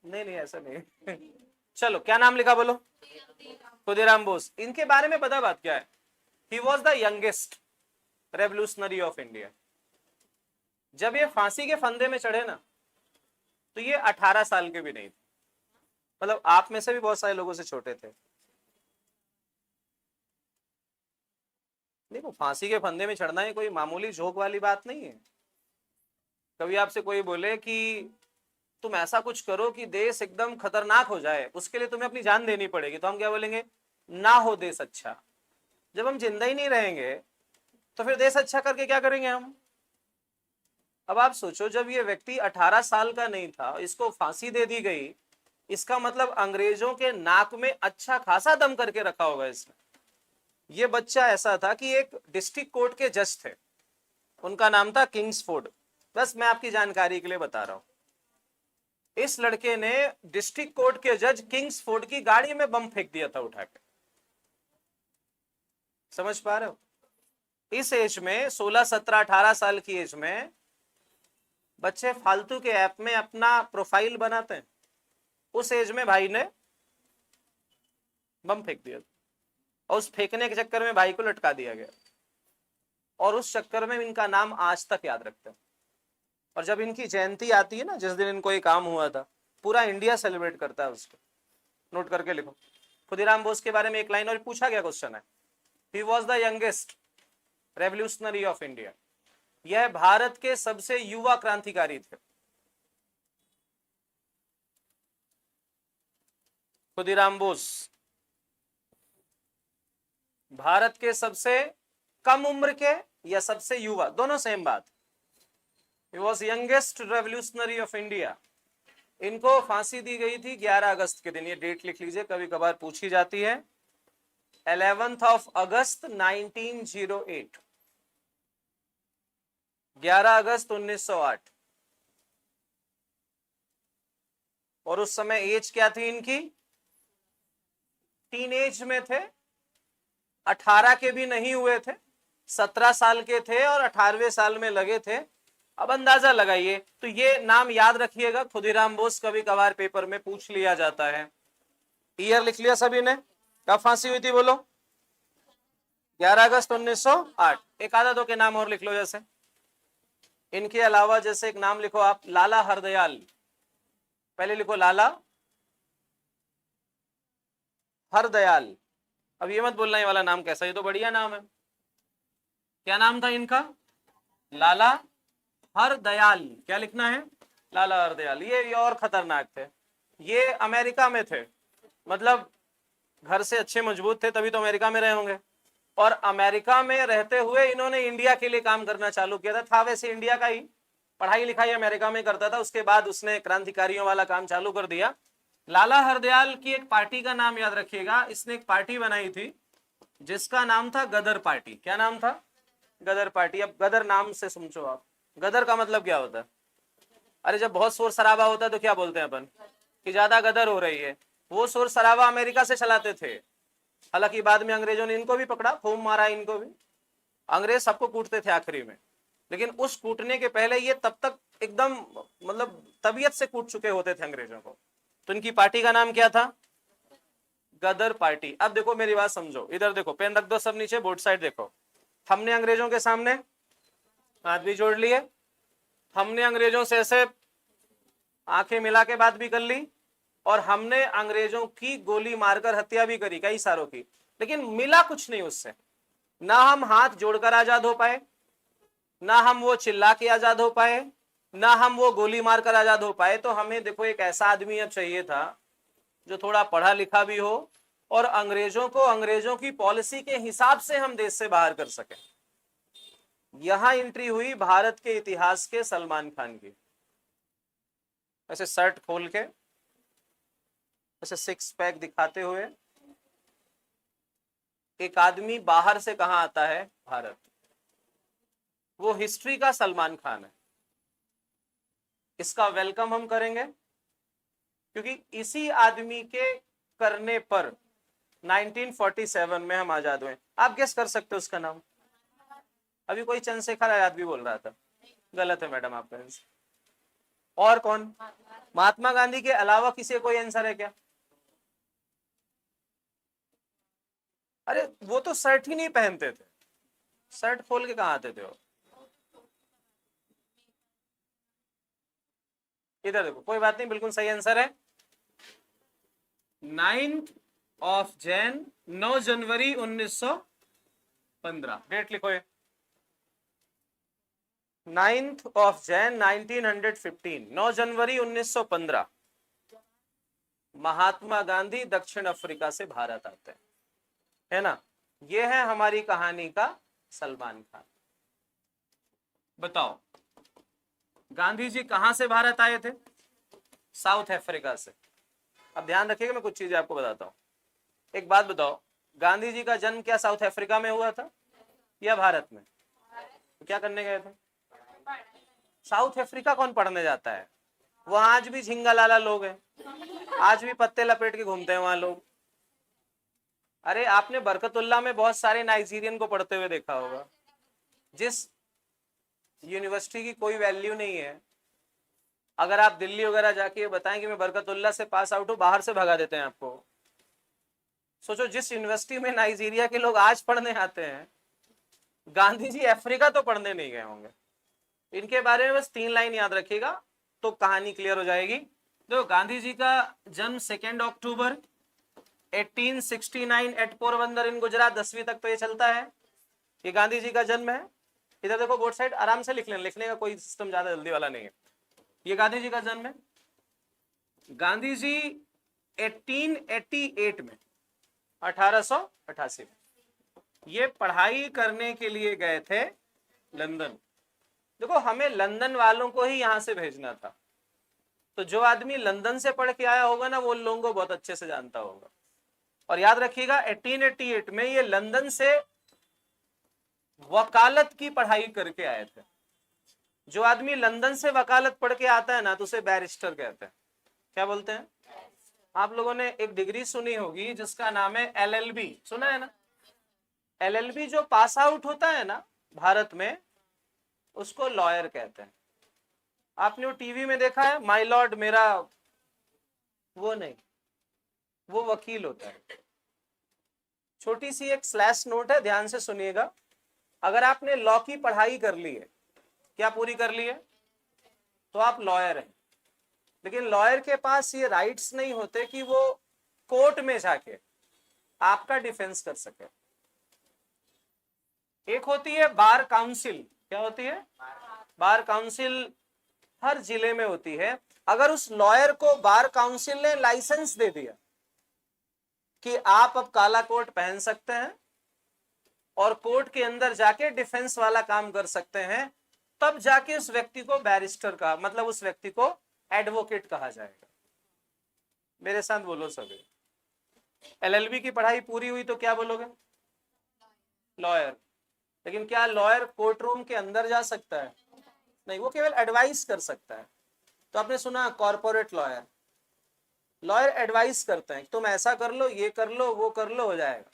नहीं नहीं ऐसा नहीं चलो क्या नाम लिखा बोलो? खुदीराम बोस। इनके बारे में पता बात क्या है? He was the youngest revolutionary of India. जब ये फांसी के फंदे में चढ़े ना, तो ये 18 साल के भी नहीं थे। मतलब आप में से भी बहुत सारे लोगों से छोटे थे। देखो, फांसी के फंदे में चढ़ना ही कोई मामूली जोक वाली बात नहीं है। कभी आपसे कोई बोले कि तुम ऐसा कुछ करो कि देश एकदम खतरनाक हो जाए, उसके लिए तुम्हें अपनी जान देनी पड़ेगी, तो हम क्या बोलेंगे? ना हो देश अच्छा। जब हम जिंदा ही नहीं रहेंगे तो फिर देश अच्छा करके क्या करेंगे हम? अब आप सोचो, जब ये व्यक्ति 18 साल का नहीं था, इसको फांसी दे दी गई, इसका मतलब अंग्रेजों के नाक में अच्छा खासा दम करके रखा होगा इसने। ये बच्चा ऐसा था कि एक डिस्ट्रिक्ट कोर्ट के जज थे, उनका नाम था किंग्सफोर्ड। बस मैं आपकी जानकारी के लिए बता रहा हूं। इस लड़के ने डिस्ट्रिक्ट कोर्ट के जज किंग्सफोर्ड की गाड़ी में बम फेंक दिया था उठा के। समझ पा रहे हो? इस एज में 16, 17, 18 साल की एज में बच्चे फालतू के ऐप में अपना प्रोफाइल बनाते हैं। उस एज में भाई ने बम फेंक दिया और उस फेंकने के चक्कर में भाई को लटका दिया गया, और उस चक्कर में इनका नाम आज तक याद रखते हैं। और जब इनकी जयंती आती है ना, जिस दिन इनको ये काम हुआ था, पूरा इंडिया सेलिब्रेट करता है उसको। नोट करके लिखो। खुदीराम बोस के बारे में एक लाइन और पूछा गया क्वेश्चन है, he was the youngest revolutionary of India. यह भारत के सबसे युवा क्रांतिकारी थे। खुदीराम बोस भारत के सबसे कम उम्र के या सबसे युवा, दोनों सेम बात। He was youngest revolutionary of India। इनको फांसी दी गई थी 11 अगस्त के दिन। ये डेट लिख लीजिए, कभी कभार पूछी जाती है। 11 अगस्त 1908, 11 अगस्त 1908। और उस समय एज क्या थी इनकी? टीन एज में थे, 18 के भी नहीं हुए थे, 17 साल के थे और 18वें साल में लगे थे। अब अंदाजा लगाइए। तो ये नाम याद रखिएगा, खुदीराम बोस कभी कभार पेपर में पूछ लिया जाता है। ईयर लिख लिया सभी ने? कब फांसी हुई थी बोलो? 11 अगस्त 1908। एक आधा दो के नाम और लिख लो। जैसे इनके अलावा जैसे एक नाम लिखो आप, लाला हरदयाल। पहले लिखो लाला हरदयाल। अब ये मत बोलना ये वाला नाम कैसा, ये तो बढ़िया नाम है। क्या नाम था इनका? लाला हरदयाल। क्या लिखना है? लाला हरदयाल। ये और खतरनाक थे। ये अमेरिका में थे, मतलब घर से अच्छे मजबूत थे, तभी तो अमेरिका में रहे होंगे। और अमेरिका में रहते हुए इन्होंने इंडिया के लिए काम करना चालू किया था वैसे इंडिया का ही, पढ़ाई लिखाई अमेरिका में करता था। उसके बाद उसने क्रांतिकारियों वाला काम चालू कर दिया। लाला हरदयाल की एक पार्टी का नाम याद रखिएगा। इसने एक पार्टी बनाई थी जिसका नाम था गदर पार्टी। क्या नाम था? गदर पार्टी। अब गदर नाम से समझो आप, गदर का मतलब क्या होता है? अरे जब बहुत शोर शराबा होता है तो क्या बोलते हैं अपन? कि ज्यादा गदर हो रही है। वो शोर शराबा अमेरिका से चलाते थे। हालांकि बाद में अंग्रेजों ने इनको भी पकड़ा, खूब मारा इनको भी। अंग्रेज सबको कूटते थे आखिरी में, लेकिन उस कूटने के पहले ये तब तक एकदम मतलब तबीयत से कूट चुके होते थे अंग्रेजों को। तो इनकी पार्टी का नाम क्या था? गदर पार्टी। अब देखो मेरी बात समझो, इधर देखो, पेन रख दो सब नीचे, बोर्ड साइड देखो। हमने अंग्रेजों के सामने हाथ भी जोड़ लिए, हमने अंग्रेजों से ऐसे आंखें मिला के बात भी कर ली, और हमने अंग्रेजों की गोली मारकर हत्या भी करी कई सारों की, लेकिन मिला कुछ नहीं उससे। ना हम हाथ जोड़कर आजाद हो पाए, ना हम वो चिल्ला के आजाद हो पाए, ना हम वो गोली मारकर आजाद हो पाए। तो हमें देखो एक ऐसा आदमी अब चाहिए था जो थोड़ा पढ़ा लिखा भी हो, और अंग्रेजों को अंग्रेजों की पॉलिसी के हिसाब से हम देश से बाहर कर सके। यहां एंट्री हुई भारत के इतिहास के सलमान खान की। ऐसे शर्ट खोल के, ऐसे सिक्स पैक दिखाते हुए एक आदमी बाहर से कहां आता है? भारत। वो हिस्ट्री का सलमान खान है। इसका वेलकम हम करेंगे क्योंकि इसी आदमी के करने पर 1947 में हम आजाद हुए। आप गेस कर सकते हो उसका नाम? अभी कोई चंद्रशेखर आजाद भी बोल रहा था, गलत है मैडम आपका आंसर। और कौन? महात्मा गांधी के अलावा किसी कोई आंसर है क्या? अरे वो तो शर्ट ही नहीं पहनते थे, शर्ट खोल के कहाँ आते थे वो। इधर देखो, कोई बात नहीं, बिल्कुल सही आंसर है। 9 जैन 9 जनवरी 1915 डेट लिखो ये। 9 जैन 1915, 9 जनवरी 1915 महात्मा गांधी दक्षिण अफ्रीका से भारत आते हैं, है ना। ये है हमारी कहानी का सलमान खान। बताओ गांधी जी कहां से भारत आए थे? साउथ अफ्रीका से। अब ध्यान रखिएगा, मैं कुछ चीजें आपको बताता हूं। एक बात बताओ, गांधी जी का जन्म क्या साउथ अफ्रीका में हुआ था या भारत में? तो क्या करने गए थे? साउथ अफ्रीका कौन पढ़ने जाता है? वहां आज भी झिंगा लाला लोग हैं, आज भी पत्ते लपेट के घूमते हैं वहां लोग। अरे आपने बरकतुल्लाह में बहुत सारे नाइजीरियन को पढ़ते हुए देखा होगा। जिस यूनिवर्सिटी की कोई वैल्यू नहीं है, अगर आप दिल्ली वगैरह जाके बताएं कि मैं बरकतुल्लाह से पास आउट हूं, बाहर से भगा देते हैं आपको। सोचो जिस यूनिवर्सिटी में नाइजीरिया के लोग आज पढ़ने आते हैं, गांधी जी अफ्रीका तो पढ़ने नहीं गए होंगे। इनके बारे में बस 3 लाइन याद रखिएगा तो कहानी क्लियर हो जाएगी। देखो गांधी जी का जन्म 2 अक्टूबर 1869 एट पोरबंदर इन गुजरात, 10वीं तक तो ये चलता है, ये गांधी जी का जन्म है। इधर देखो बोर्ड साइड आराम से लिख लें, लिखने का कोई सिस्टम ज्यादा जल्दी वाला नहीं है। ये गांधी जी का जन्म है। गांधी जी 1888 में 1888 में ये पढ़ाई करने के लिए गए थे लंदन। देखो हमें लंदन वालों को ही यहां से भेजना था, तो जो आदमी लंदन से पढ़ के आया होगा ना, वो लोगों को बहुत अच्छे से जानता होगा। और याद रखिएगा 1888 में ये लंदन से वकालत की पढ़ाई करके आए थे। जो आदमी लंदन से वकालत पढ़ के आता है ना, तो उसे बैरिस्टर कहते हैं। क्या बोलते हैं? आप लोगों ने एक डिग्री सुनी होगी जिसका नाम है LLB, सुना है ना? LLB जो पास आउट होता है ना भारत में, उसको लॉयर कहते हैं। आपने वो टीवी में देखा है माय लॉर्ड मेरा, वो नहीं, वो वकील होता है। छोटी सी एक स्लैश नोट है, ध्यान से सुनिएगा। अगर आपने लॉ की पढ़ाई कर ली है, क्या पूरी कर ली है, तो आप लॉयर हैं। लेकिन लॉयर के पास ये राइट्स नहीं होते कि वो कोर्ट में जाके आपका डिफेंस कर सके। एक होती है बार काउंसिल, क्या होती है? बार काउंसिल हर जिले में होती है। अगर उस लॉयर को बार काउंसिल ने लाइसेंस दे दिया कि आप अब काला कोट पहन सकते हैं और कोर्ट के अंदर जाके डिफेंस वाला काम कर सकते हैं, तब जाके उस व्यक्ति को बैरिस्टर का मतलब उस व्यक्ति को एडवोकेट कहा जाएगा। मेरे साथ बोलो सभी। LLB की पढ़ाई पूरी हुई तो क्या बोलोगे? लॉयर। लेकिन क्या लॉयर कोर्ट रूम के अंदर जा सकता है? नहीं, वो केवल एडवाइस कर सकता है। तो आपने सुना कॉर्पोरेट लॉयर, लॉयर एडवाइस करते हैं तुम ऐसा कर लो, ये कर लो, वो कर लो, हो जाएगा।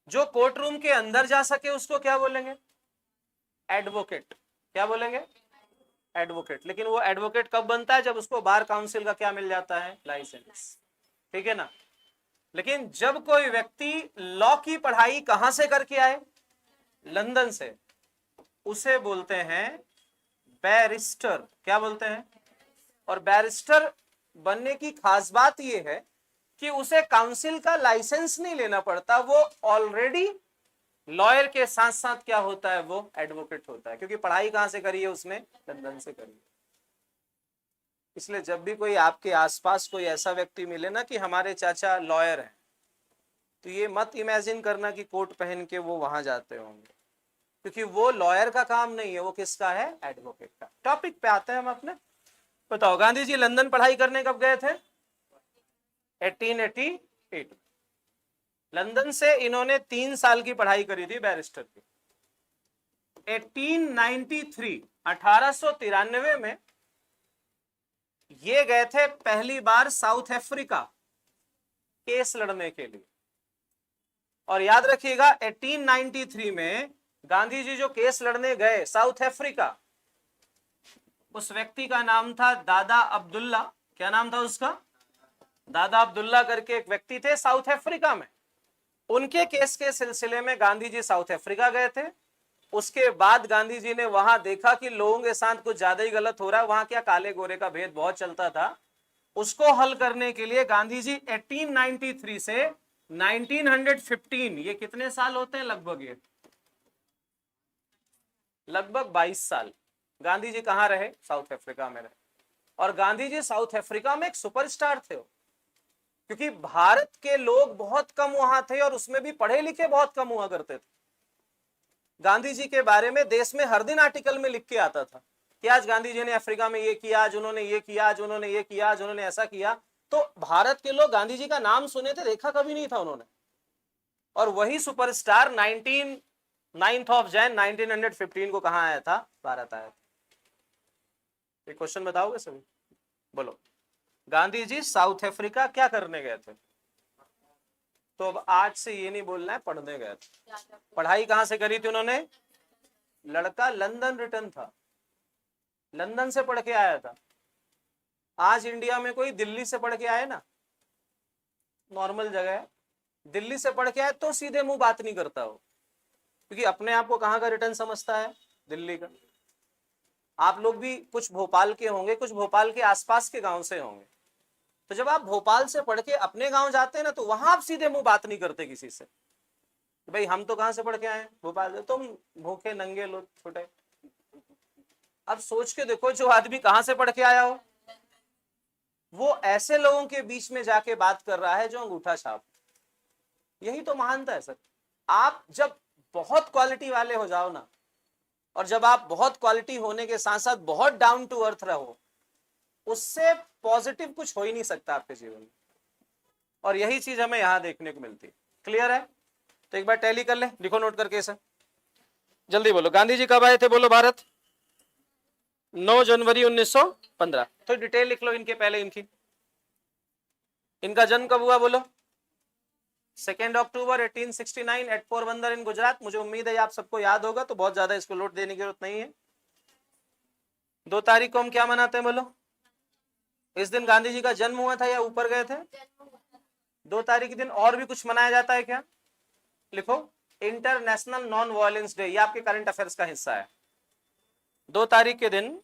जो कोर्ट रूम के अंदर जा सके उसको क्या बोलेंगे? एडवोकेट। क्या बोलेंगे? एडवोकेट। लेकिन वो एडवोकेट कब बनता है? जब उसको बार काउंसिल का क्या मिल जाता है? लाइसेंस। ठीक है ना। लेकिन जब कोई व्यक्ति लॉ की पढ़ाई कहां से करके आए? लंदन से, उसे बोलते हैं बैरिस्टर। क्या बोलते हैं? और बैरिस्टर बनने की खास बात यह है कि उसे काउंसिल का लाइसेंस नहीं लेना पड़ता, वो ऑलरेडी लॉयर के साथ साथ क्या होता है? वो एडवोकेट होता है, क्योंकि पढ़ाई कहां से करी है उसने? लंदन से करी है। इसलिए जब भी कोई आपके आसपास कोई ऐसा व्यक्ति मिले ना कि हमारे चाचा लॉयर हैं, तो ये मत इमेजिन करना कि कोट पहन के वो वहां जाते होंगे, क्योंकि वो लॉयर का काम नहीं है, वो किसका है? एडवोकेट का। टॉपिक पे आते हैं हम अपने। बताओ गांधी जी लंदन पढ़ाई करने कब गए थे? 1888। लंदन से इन्होंने 3 साल की पढ़ाई करी थी बैरिस्टर की। 1893 1893 में ये गए थे पहली बार साउथ अफ्रीका केस लड़ने के लिए। और याद रखिएगा 1893 में गांधी जी जो केस लड़ने गए साउथ अफ्रीका, उस व्यक्ति का नाम था दादा अब्दुल्ला। क्या नाम था उसका? दादा अब्दुल्ला करके एक व्यक्ति थे साउथ अफ्रीका में। उनके केस के सिलसिले में गांधी जी साउथ अफ्रीका गए थे। उसके बाद गांधी जी ने वहां देखा कि लोगों के साथ कुछ ज्यादा ही गलत हो रहा है, वहां क्या काले गोरे का भेद बहुत चलता था। उसको हल करने के लिए गांधी जी 1893 से 1915, ये कितने साल होते हैं लगभग, ये लगभग 22 साल गांधी जी कहां रहे, साउथ अफ्रीका में रहे। और गांधी जी साउथ अफ्रीका में एक सुपरस्टार थे, क्योंकि भारत के लोग बहुत कम वहां थे और उसमें भी पढ़े लिखे बहुत कम हुआ करते थे। गांधी जी के बारे में देश में हर दिन आर्टिकल में लिख के आता था कि आज गांधी जी ने अफ्रीका में ये किया, आज उन्होंने ये किया, आज उन्होंने ये किया, आज उन्होंने ऐसा किया। तो भारत के लोग गांधी जी का नाम सुने थे, देखा कभी नहीं था उन्होंने। और वही सुपरस्टार 9th ऑफ जैन 1915 को कहां आया था, भारत आया था। एक क्वेश्चन बताओगे सभी, बोलो। गांधी जी साउथ अफ्रीका क्या करने गए थे? तो अब आज से ये नहीं बोलना है पढ़ने गए थे। पढ़ाई कहां से करी थी उन्होंने? लड़का लंदन रिटर्न था, लंदन से पढ़ के आया था। आज इंडिया में कोई दिल्ली से पढ़ के आए ना, नॉर्मल जगह है, दिल्ली से पढ़ के आए तो सीधे मुंह बात नहीं करता हो, क्योंकि अपने आप को कहां का रिटर्न समझता है, दिल्ली का। आप लोग भी कुछ भोपाल के होंगे, कुछ भोपाल के आसपास के गांव से होंगे। तो जब आप भोपाल से पढ़ के अपने गांव जाते हैं ना, तो वहां आप सीधे मुंह बात नहीं करते किसी से, भाई हम तो कहां से पढ़ के आए, भोपाल से। तुम भूखे नंगे लोग छोटे। अब सोच के देखो, जो आदमी कहां से पढ़ के आया हो, वो ऐसे लोगों के बीच में जाके बात कर रहा है जो अंगूठा छाप। यही तो महानता है सर। आप जब बहुत क्वालिटी वाले हो जाओ ना, और जब आप बहुत क्वालिटी होने के साथ साथ बहुत डाउन टू अर्थ रहो, उससे पॉजिटिव कुछ हो ही नहीं सकता आपके जीवन में। और यही चीज हमें यहां देखने को मिलती है। क्लियर है? तो एक बार टैली कर ले, लिखो नोट करके इसे, जल्दी बोलो। गांधी जी कब आए थे बोलो भारत? 9 जनवरी 1915। तो डिटेल लिख लो इनके पहले, इनका जन्म कब हुआ बोलो? 2 अक्टूबर 1869 एट पोरबंदर इन गुजरात। मुझे उम्मीद है आप सबको याद होगा, तो बहुत ज्यादा इसको लोड देने की जरूरत नहीं है। 2 तारीख को हम क्या मनाते हैं बोलो? इस दिन गांधी जी का जन्म हुआ था या ऊपर गए थे? 2 तारीख के दिन और भी कुछ मनाया जाता है क्या? लिखो, इंटरनेशनल नॉन वायलेंस डे। ये आपके करंट अफेयर्स का हिस्सा है। 2 तारीख के दिन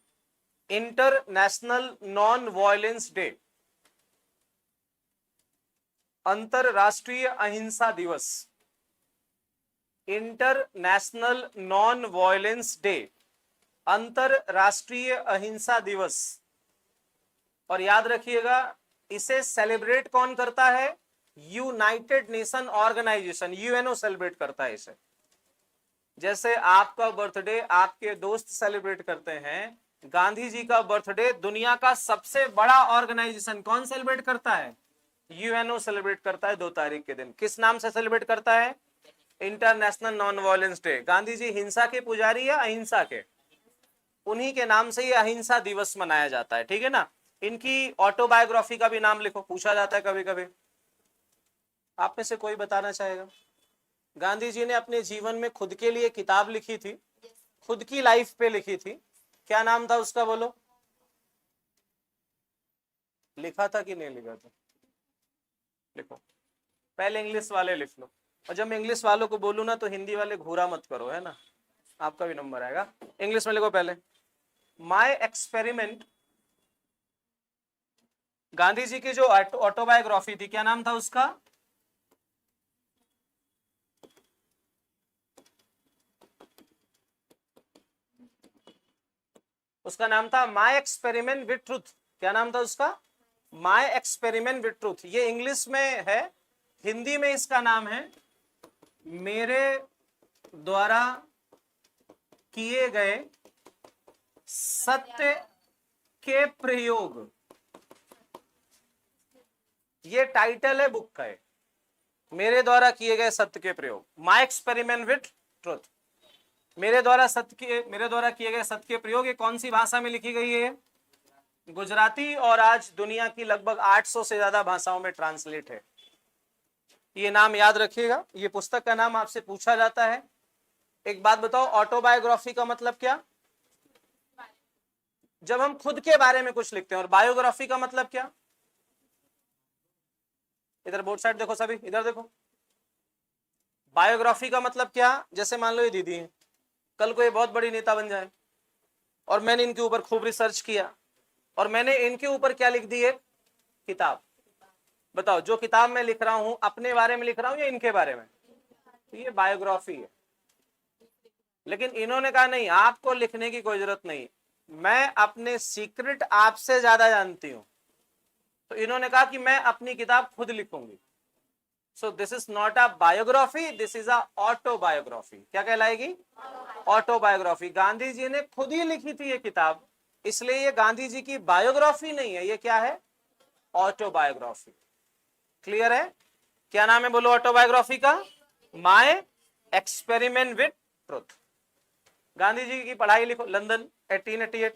इंटरनेशनल नॉन वायलेंस डे, अंतरराष्ट्रीय अहिंसा दिवस। इंटरनेशनल नॉन वायलेंस डे, अंतरराष्ट्रीय अहिंसा दिवस। और याद रखिएगा, इसे सेलिब्रेट कौन करता है? United Nation Organisation, UNO celebrate करता है इसे। जैसे आपका बर्थडे आपके दोस्त सेलिब्रेट करते हैं, गांधी जी का बर्थडे दुनिया का सबसे बड़ा ऑर्गेनाइजेशन कौन सेलिब्रेट करता है? यूएनओ सेलिब्रेट करता है 2 तारीख के दिन। किस नाम से सेलिब्रेट करता है? International non violence day. Gandhi ji हिंसा के पुजारी या अहिंसा के? उन्हीं के नाम से ये अहिंसा दिवस मनाया जाता है, ठीक है ना। इनकी ऑटोबायोग्राफी का भी नाम लिखो, पूछा जाता है कभी कभी। आप में से कोई बताना चाहेगा? गांधी जी ने अपने जीवन में खुद के लिए किताब लिखी थी, खुद की लाइफ पे लिखी थी। क्या नाम था उसका बोलो? लिखा था कि नहीं लिखा था? लिखो, पहले इंग्लिश वाले लिख लो। और जब मैं इंग्लिश वालों को बोलूँ ना, तो हिंदी वाले घूरा मत करो, है ना, आपका भी नंबर आएगा। इंग्लिश में लिखो पहले, माय एक्सपेरिमेंट। गांधी जी की जो ऑटोबायोग्राफी थी, क्या नाम था उसका? उसका नाम था माय एक्सपेरिमेंट विद ट्रूथ। क्या नाम था उसका? My experiment with truth. ये इंग्लिश में है, हिंदी में इसका नाम है मेरे द्वारा किए गए सत्य के प्रयोग। ये टाइटल है बुक का है, मेरे द्वारा किए गए सत्य के प्रयोग, माय एक्सपेरिमेंट विद ट्रूथ। मेरे द्वारा किए गए सत्य के प्रयोग। ये कौन सी भाषा में लिखी गई है? गुजराती। और आज दुनिया की लगभग 800 से ज्यादा भाषाओं में ट्रांसलेट है। ये नाम याद रखिएगा, ये पुस्तक का नाम आपसे पूछा जाता है। एक बात बताओ, ऑटोबायोग्राफी का मतलब क्या? जब हम खुद के बारे में कुछ लिखते हैं। और बायोग्राफी का मतलब क्या? इधर बोर्ड साइड देखो सभी, इधर देखो। बायोग्राफी का मतलब क्या, जैसे मान लो ये दीदी है, कल को ये बहुत बड़ी नेता बन जाए और मैंने इनके ऊपर खूब रिसर्च किया और मैंने इनके ऊपर क्या लिख दी, एक किताब। बताओ, जो किताब मैं लिख रहा हूं अपने बारे में लिख रहा हूं या इनके बारे में, तो ये बायोग्राफी है। लेकिन इन्होंने कहा नहीं, आपको लिखने की कोई जरूरत नहीं, मैं अपने सीक्रेट आपसे ज्यादा जानती हूं, तो इन्होंने कहा कि मैं अपनी किताब खुद लिखूंगी। So this is not a biography, this is a autobiography. क्या कहलाएगी, ऑटोबायोग्राफी। गांधी जी ने खुद ही लिखी थी ये किताब, इसलिए ये गांधी जी की बायोग्राफी नहीं है, ये क्या है, ऑटोबायोग्राफी। क्लियर है, क्या नाम है बोलो ऑटोबायोग्राफी का, my experiment with truth. Gandhi ji की पढ़ाई लिखो, लंदन 1888।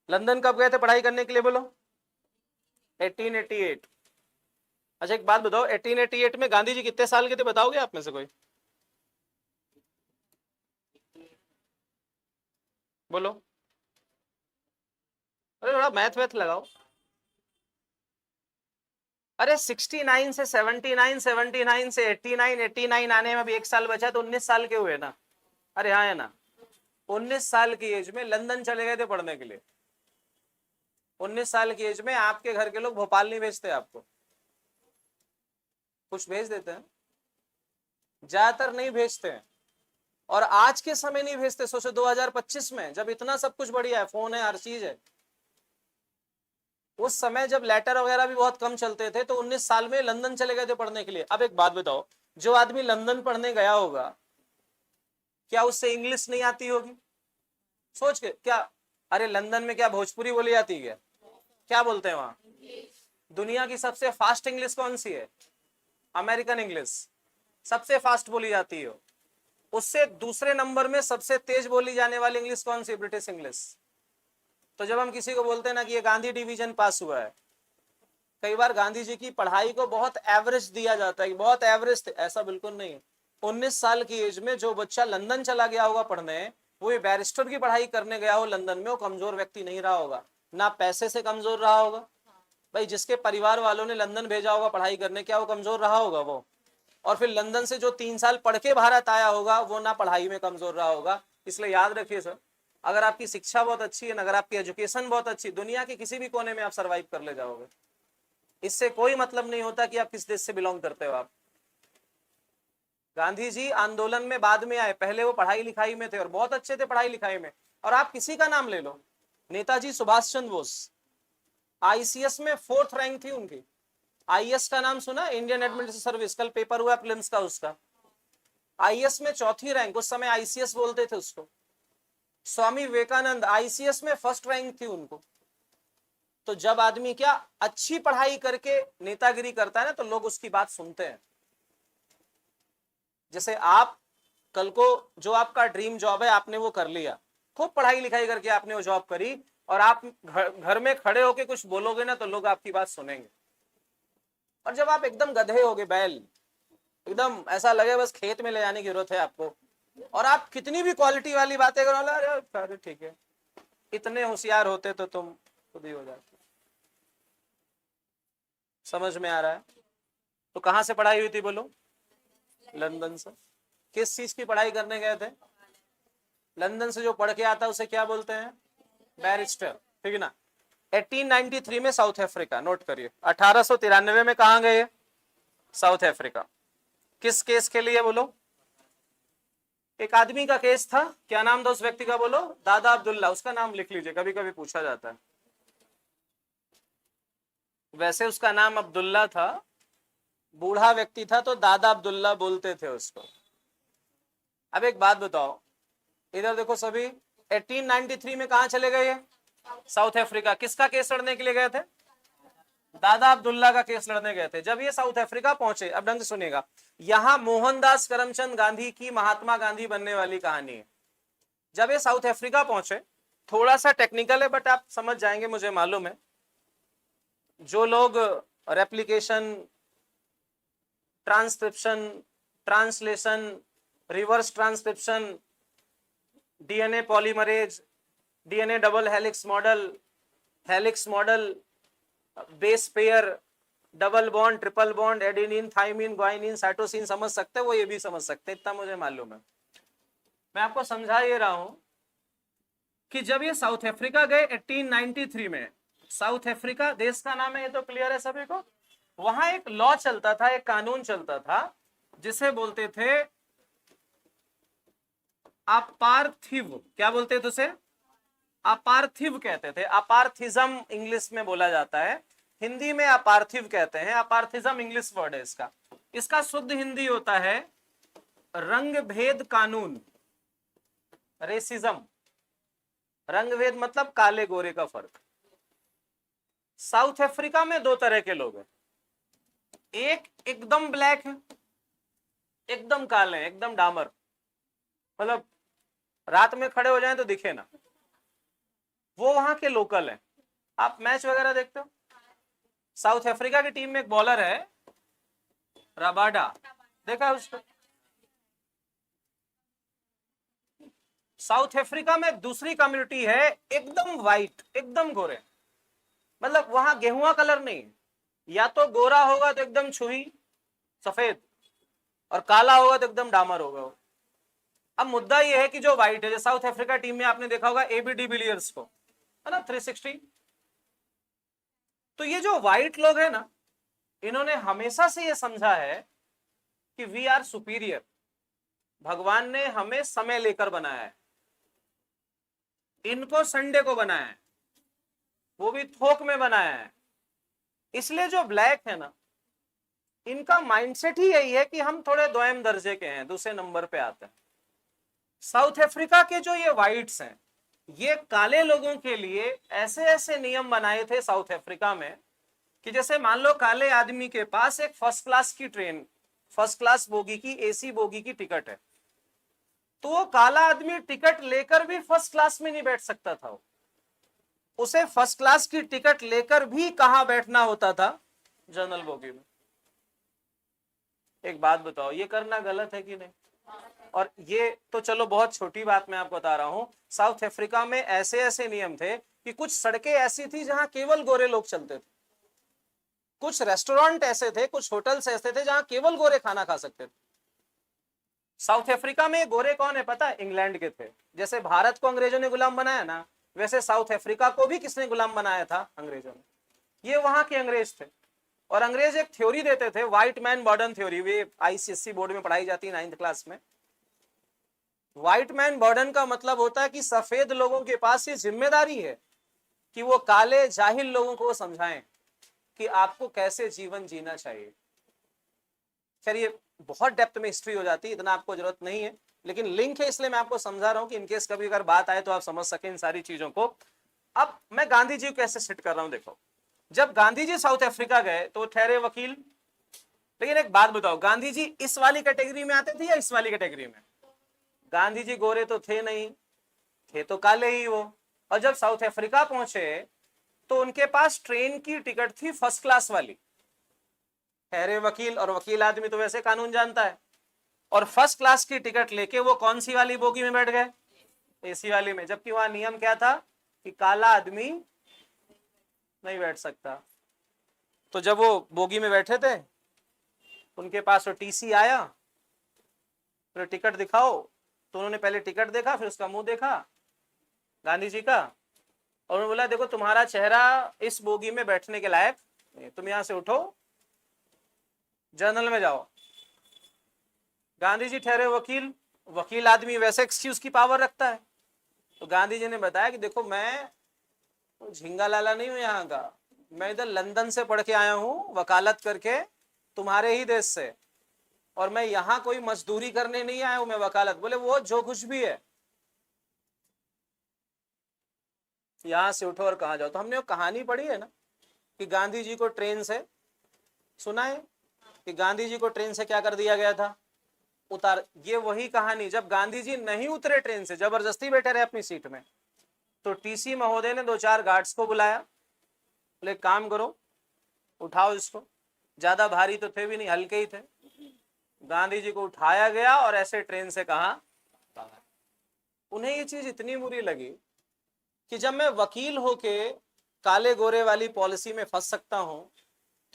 लंदन कब गए थे पढ़ाई करने के लिए बोलो, 1888। अच्छा एक बात बताओ, 1888 में गांधी जी कितने साल के थे, बताओगे आप में से कोई, बोलो। अरे थोड़ा मैथ वैथ लगाओ। अरे 69 से 79, 79 से 89, 89 आने में अभी एक साल बचा, तो 19 साल के हुए ना। अरे हाँ है ना, 19 साल की एज में लंदन चले गए थे पढ़ने के लिए। 19 साल की एज में आपके घर के लोग भोपाल नहीं भेजते आपको, कुछ भेज देते हैं, ज्यादातर नहीं भेजते हैं। और आज के समय नहीं भेजते, सोचो 2025 में जब इतना सब कुछ बढ़िया है, फोन है, हर चीज है। उस समय जब लेटर वगैरह भी बहुत कम चलते थे, तो 19 साल में लंदन चले गए थे पढ़ने के लिए। अब एक बात बताओ, जो आदमी लंदन पढ़ने गया होगा, क्या उससे इंग्लिश नहीं आती होगी, सोच के क्या। अरे लंदन में क्या भोजपुरी बोली जाती है, क्या बोलते हैं वहां, दुनिया की सबसे फास्ट इंग्लिश कौन सी है, अमेरिकन इंग्लिश सबसे फास्ट बोली जाती है। उससे दूसरे नंबर में सबसे तेज बोली जाने वाली इंग्लिश कौन सी, ब्रिटिश इंग्लिश। तो जब हम किसी को बोलते हैं ना कि ये गांधी डिवीजन पास हुआ है, कई बार गांधी जी की पढ़ाई को बहुत एवरेज दिया जाता है कि बहुत एवरेज थे, ऐसा बिल्कुल नहीं। 19 साल की एज में जो बच्चा लंदन चला गया होगा पढ़ने, वो ये बैरिस्टर की पढ़ाई करने गया हो लंदन में, वो कमजोर व्यक्ति नहीं रहा होगा, ना पैसे से कमजोर रहा होगा। भाई जिसके परिवार वालों ने लंदन भेजा होगा पढ़ाई करने, क्या वो कमजोर रहा होगा वो। और फिर लंदन से जो 3 साल पढ़ के भारत आया होगा, वो ना पढ़ाई में कमजोर रहा होगा। इसलिए याद रखिए सर, अगर आपकी शिक्षा बहुत अच्छी है, अगर आपकी एजुकेशन बहुत अच्छी, दुनिया के किसी भी कोने में आप सर्वाइव कर ले जाओगे। इससे कोई मतलब नहीं होता कि आप किस देश से बिलोंग करते हो आप। गांधी जी आंदोलन में बाद में आए, पहले वो पढ़ाई लिखाई में थे और बहुत अच्छे थे पढ़ाई लिखाई में। और आप किसी का नाम ले लो, नेताजी सुभाष चंद्र बोस, आईसीएस में 4th रैंक थी उनकी। आईएएस का नाम सुना, इंडियन एडमिनिस्ट्रेटिव सर्विस, कल पेपर हुआ प्रीलिम्स का उसका, आईएएस में 4थी रैंक, उस समय आईसीएस बोलते थे उसको। स्वामी विवेकानंद आईसीएस में 1st रैंक थी उनको। तो जब आदमी क्या अच्छी पढ़ाई करके नेतागिरी करता है ना, तो लोग उसकी बात सुनते हैं। जैसे आप कल को जो आपका ड्रीम जॉब है आपने वो कर लिया, खूब पढ़ाई लिखाई करके आपने वो जॉब करी, और आप घर में खड़े होके कुछ बोलोगे ना, तो लोग आपकी बात सुनेंगे। और जब आप एकदम गधे होगे, बैल, एकदम ऐसा लगे बस खेत में ले जाने की जरूरत है आपको, और आप कितनी भी क्वालिटी वाली बातें करो, अरे ठीक है, इतने होशियार होते तो तुम खुद ही हो जाते। समझ में आ रहा है। तो कहां से पढ़ाई हुई थी बोलो, लंदन से। किस चीज की पढ़ाई करने गए थे, लंदन से जो पढ़ के आता है उसे क्या बोलते हैं, बैरिस्टर, ठीक है ना। 1893 में साउथ अफ्रीका, नोट करिए, 1893 में कहा गए, साउथ अफ्रीका। किस केस के लिए बोलो, एक आदमी का केस था, क्या नाम था उस व्यक्ति का बोलो, दादा अब्दुल्ला, उसका नाम लिख लीजिए, कभी कभी पूछा जाता है। वैसे उसका नाम अब्दुल्ला था, बूढ़ा व्यक्ति था तो दादा अब्दुल्ला बोलते थे उसको। अब एक बात बताओ, इधर देखो सभी, 1893 में कहा चले गए, साउथ अफ्रीका। किसका केस लड़ने के लिए गए थे, दादा अब्दुल्ला का केस लड़ने गए थे। जब ये साउथ अफ्रीका पहुंचे, अब ढंग से सुनिएगा, यहां मोहनदास करमचंद गांधी की महात्मा गांधी बनने वाली कहानी है। जब ये साउथ अफ्रीका पहुंचे, थोड़ा सा टेक्निकल है बट आप समझ जाएंगे मुझे मालूम है। जो लोग replication, transcription, translation, reverse transcription, DNA polymerase, DNA double helix model, base pair, double bond, triple bond, adenine, thymine, guanine, cytosine समझ सकते हैं, वो ये भी समझ सकते हैं, इतना मुझे मालूम है। मैं आपको समझा ये रहा हूं कि जब ये साउथ अफ्रीका गए 1893 में, साउथ अफ्रीका देश का नाम है, ये तो क्लियर है सभी को। वहां एक लॉ चलता था, एक कानून चलता था जिसे बोलते थे अपार्थिव। क्या बोलते थे उसे? अपार्थिव कहते थे। अपार्थिज्म इंग्लिश में बोला जाता है, हिंदी में अपार्थिव कहते हैं। अपार्थिज्म इंग्लिश वर्ड है इसका। इसका शुद्ध हिंदी होता है रंग भेद कानून, रेसिज्म। रंग भेद मतलब काले गोरे का फर्क। साउथ अफ्रीका में दो तरह के लोग हैं, एक एकदम ब्लैक है, एकदम काले हैं, एकदम डामर, मतलब रात में खड़े हो जाएं तो दिखे ना, वो वहां के लोकल हैं। आप मैच वगैरह देखते हो? साउथ अफ्रीका की टीम में एक बॉलर है रबाडा, देखा है उसको? साउथ अफ्रीका में दूसरी कम्युनिटी है एकदम वाइट, एकदम गोरे, मतलब वहां गेहुआ कलर नहीं, या तो गोरा होगा तो एकदम छुई सफेद, और काला होगा तो एकदम डामर होगा। अब मुद्दा यह है कि जो व्हाइट है, जो साउथ अफ्रीका टीम में आपने देखा होगा एबी डिविलियर्स को, है ना, 360। तो ये जो व्हाइट लोग है ना, इन्होंने हमेशा से ये समझा है कि वी आर सुपीरियर, भगवान ने हमें समय लेकर बनाया है, इनको संडे को बनाया है, वो भी थोक में बनाया है। इसलिए जो ब्लैक है ना, इनका माइंडसेट ही यही है कि हम थोड़े दोयम दर्जे के हैं, दूसरे नंबर पे आते हैं। साउथ अफ्रीका के जो ये व्हाइट्स हैं, ये काले लोगों के लिए ऐसे ऐसे नियम बनाए थे साउथ अफ्रीका में कि जैसे मान लो काले आदमी के पास एक फर्स्ट क्लास की ट्रेन, फर्स्ट क्लास बोगी की, एसी बोगी की टिकट है, तो वो काला आदमी टिकट लेकर भी फर्स्ट क्लास में नहीं बैठ सकता था। उसे फर्स्ट क्लास की टिकट लेकर भी कहां बैठना होता था? जनरल बोगी में। एक बात बताओ, ये करना गलत है कि नहीं? और ये तो चलो बहुत छोटी बात मैं आपको बता रहा हूं, साउथ अफ्रीका में ऐसे ऐसे नियम थे कि कुछ सड़कें ऐसी थी जहां केवल गोरे लोग चलते थे, कुछ रेस्टोरेंट ऐसे थे, कुछ होटल्स ऐसे थे जहां केवल गोरे खाना खा सकते थे। साउथ अफ्रीका में गोरे कौन है पता है? इंग्लैंड के थे। जैसे भारत को अंग्रेजों ने गुलाम बनाया ना, वैसे साउथ अफ्रीका को भी किसने गुलाम बनाया था? अंग्रेजों ने। ये वहां के अंग्रेज थे। और अंग्रेज एक थ्योरी देते थे, व्हाइट मैन बर्डन थ्योरी, वे आईसीएससी बोर्ड में पढ़ाई जाती है 9th क्लास में। व्हाइट मैन बर्डन का मतलब होता है कि सफेद लोगों के पास ये जिम्मेदारी है कि वो काले जाहिल लोगों को समझाएं कि आपको कैसे जीवन जीना चाहिए। खैर ये बहुत डेप्थ में हिस्ट्री हो जाती है, इतना आपको जरूरत नहीं है, लेकिन लिंक है इसलिए मैं आपको समझा रहा हूं कि इनकेस कभी अगर बात आए तो आप समझ सकें इन सारी चीजों को। अब मैं गांधी जी को कैसे सेट कर रहा हूं, देखो। जब गांधी जी साउथ अफ्रीका गए तो ठहरे वकील, लेकिन एक बात बताओ, गांधी जी इस वाली कैटेगरी में आते थे या इस वाली कैटेगरी में? गांधी जी गोरे तो थे नहीं, थे तो काले ही वो। और जब साउथ अफ्रीका पहुंचे तो उनके पास ट्रेन की टिकट थी फर्स्ट क्लास वाली। ठहरे वकील, और वकील आदमी तो वैसे कानून जानता है, और फर्स्ट क्लास की टिकट लेके वो कौन सी वाली बोगी में बैठ गए? एसी वाली में। जबकि वहां नियम क्या था कि काला आदमी नहीं बैठ सकता। तो जब वो बोगी में बैठे थे, उनके पास वो टीसी आया, फिर टिकट दिखाओ, तो उन्होंने पहले टिकट देखा, फिर उसका मुंह देखा गांधी जी का, और उन्होंने बोला देखो तुम्हारा चेहरा इस बोगी में बैठने के लायक नहीं, तुम यहां से उठो, जर्नल में जाओ। गांधी जी ठहरे वकील, वकील आदमी वैसे एक्सक्यूज की पावर रखता है, तो गांधी जी ने बताया कि देखो मैं झिंगा लाला नहीं हूं यहाँ का, मैं इधर लंदन से पढ़ के आया हूँ वकालत करके, तुम्हारे ही देश से, और मैं यहाँ कोई मजदूरी करने नहीं आया हूं, मैं वकालत। बोले वो जो कुछ भी है, यहां से उठो और कहाँ जाओ। तो हमने वो कहानी पढ़ी है ना कि गांधी जी को ट्रेन से, सुना है कि गांधी जी को ट्रेन से क्या कर दिया गया था? उतार। ये वही कहानी, जब गांधी जी नहीं उतरे ट्रेन से, जबरदस्ती बैठे रहे अपनी सीट में, तो टीसी महोदय ने 2-4 गार्ड्स को बुलाया, बोले काम करो, उठाओ इसको। ज्यादा भारी तो थे भी नहीं, हल्के ही थे। गांधी जी को उठाया गया और ऐसे ट्रेन से कहा बाहर। उन्हें ये चीज इतनी बुरी लगी कि जब मैं वकील होके काले गोरे वाली पॉलिसी में फंस सकता हूं,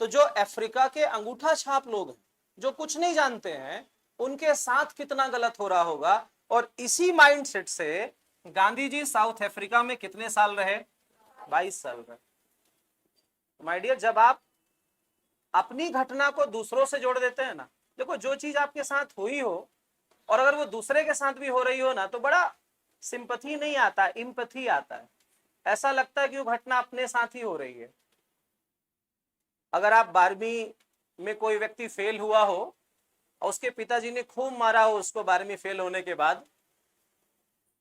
तो जो अफ्रीका के अंगूठा छाप लोग हैं, जो कुछ नहीं जानते हैं, उनके साथ कितना गलत हो रहा होगा। और इसी माइंडसेट से गांधी जी साउथ अफ्रीका में कितने साल रहे? 22 साल रहे। माय डियर, जब आप अपनी घटना को दूसरों से जोड़ देते हैं ना, देखो जो चीज आपके साथ हुई हो और अगर वो दूसरे के साथ भी हो रही हो ना, तो बड़ा सिंपैथी नहीं आता, इम्पैथी आता है। ऐसा लगता है कि वो घटना अपने साथ ही हो रही है। अगर आप 12वीं में कोई व्यक्ति फेल हुआ हो और उसके पिताजी ने खूब मारा हो उसको 12वीं फेल होने के बाद,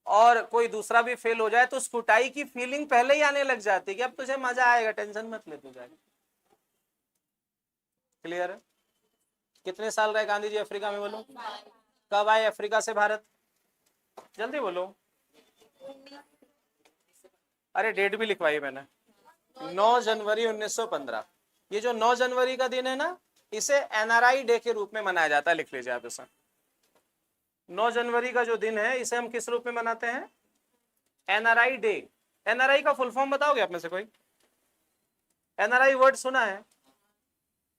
और कोई दूसरा भी फेल हो जाए, तो उस कुटाई की फीलिंग पहले ही आने लग जाती है कि अब तुझे मजा आएगा, टेंशन मत ले तू जाएगा। क्लियर है? कितने साल रहे गांधी जी अफ्रीका में, बोलो? कब आए अफ्रीका से भारत? जल्दी बोलो। अरे डेट भी लिखवाई मैंने, 9 जनवरी 1915। ये जो 9 जनवरी का दिन है ना, इसे एनआरआई डे के रूप में मनाया जाता है, लिख लीजिए आप इसे। 9 जनवरी का जो दिन है, इसे हम किस रूप में मनाते हैं? NRI day. एनआरआई का फुल फॉर्म बताओगे आप में से कोई? एनआरआई वर्ड सुना है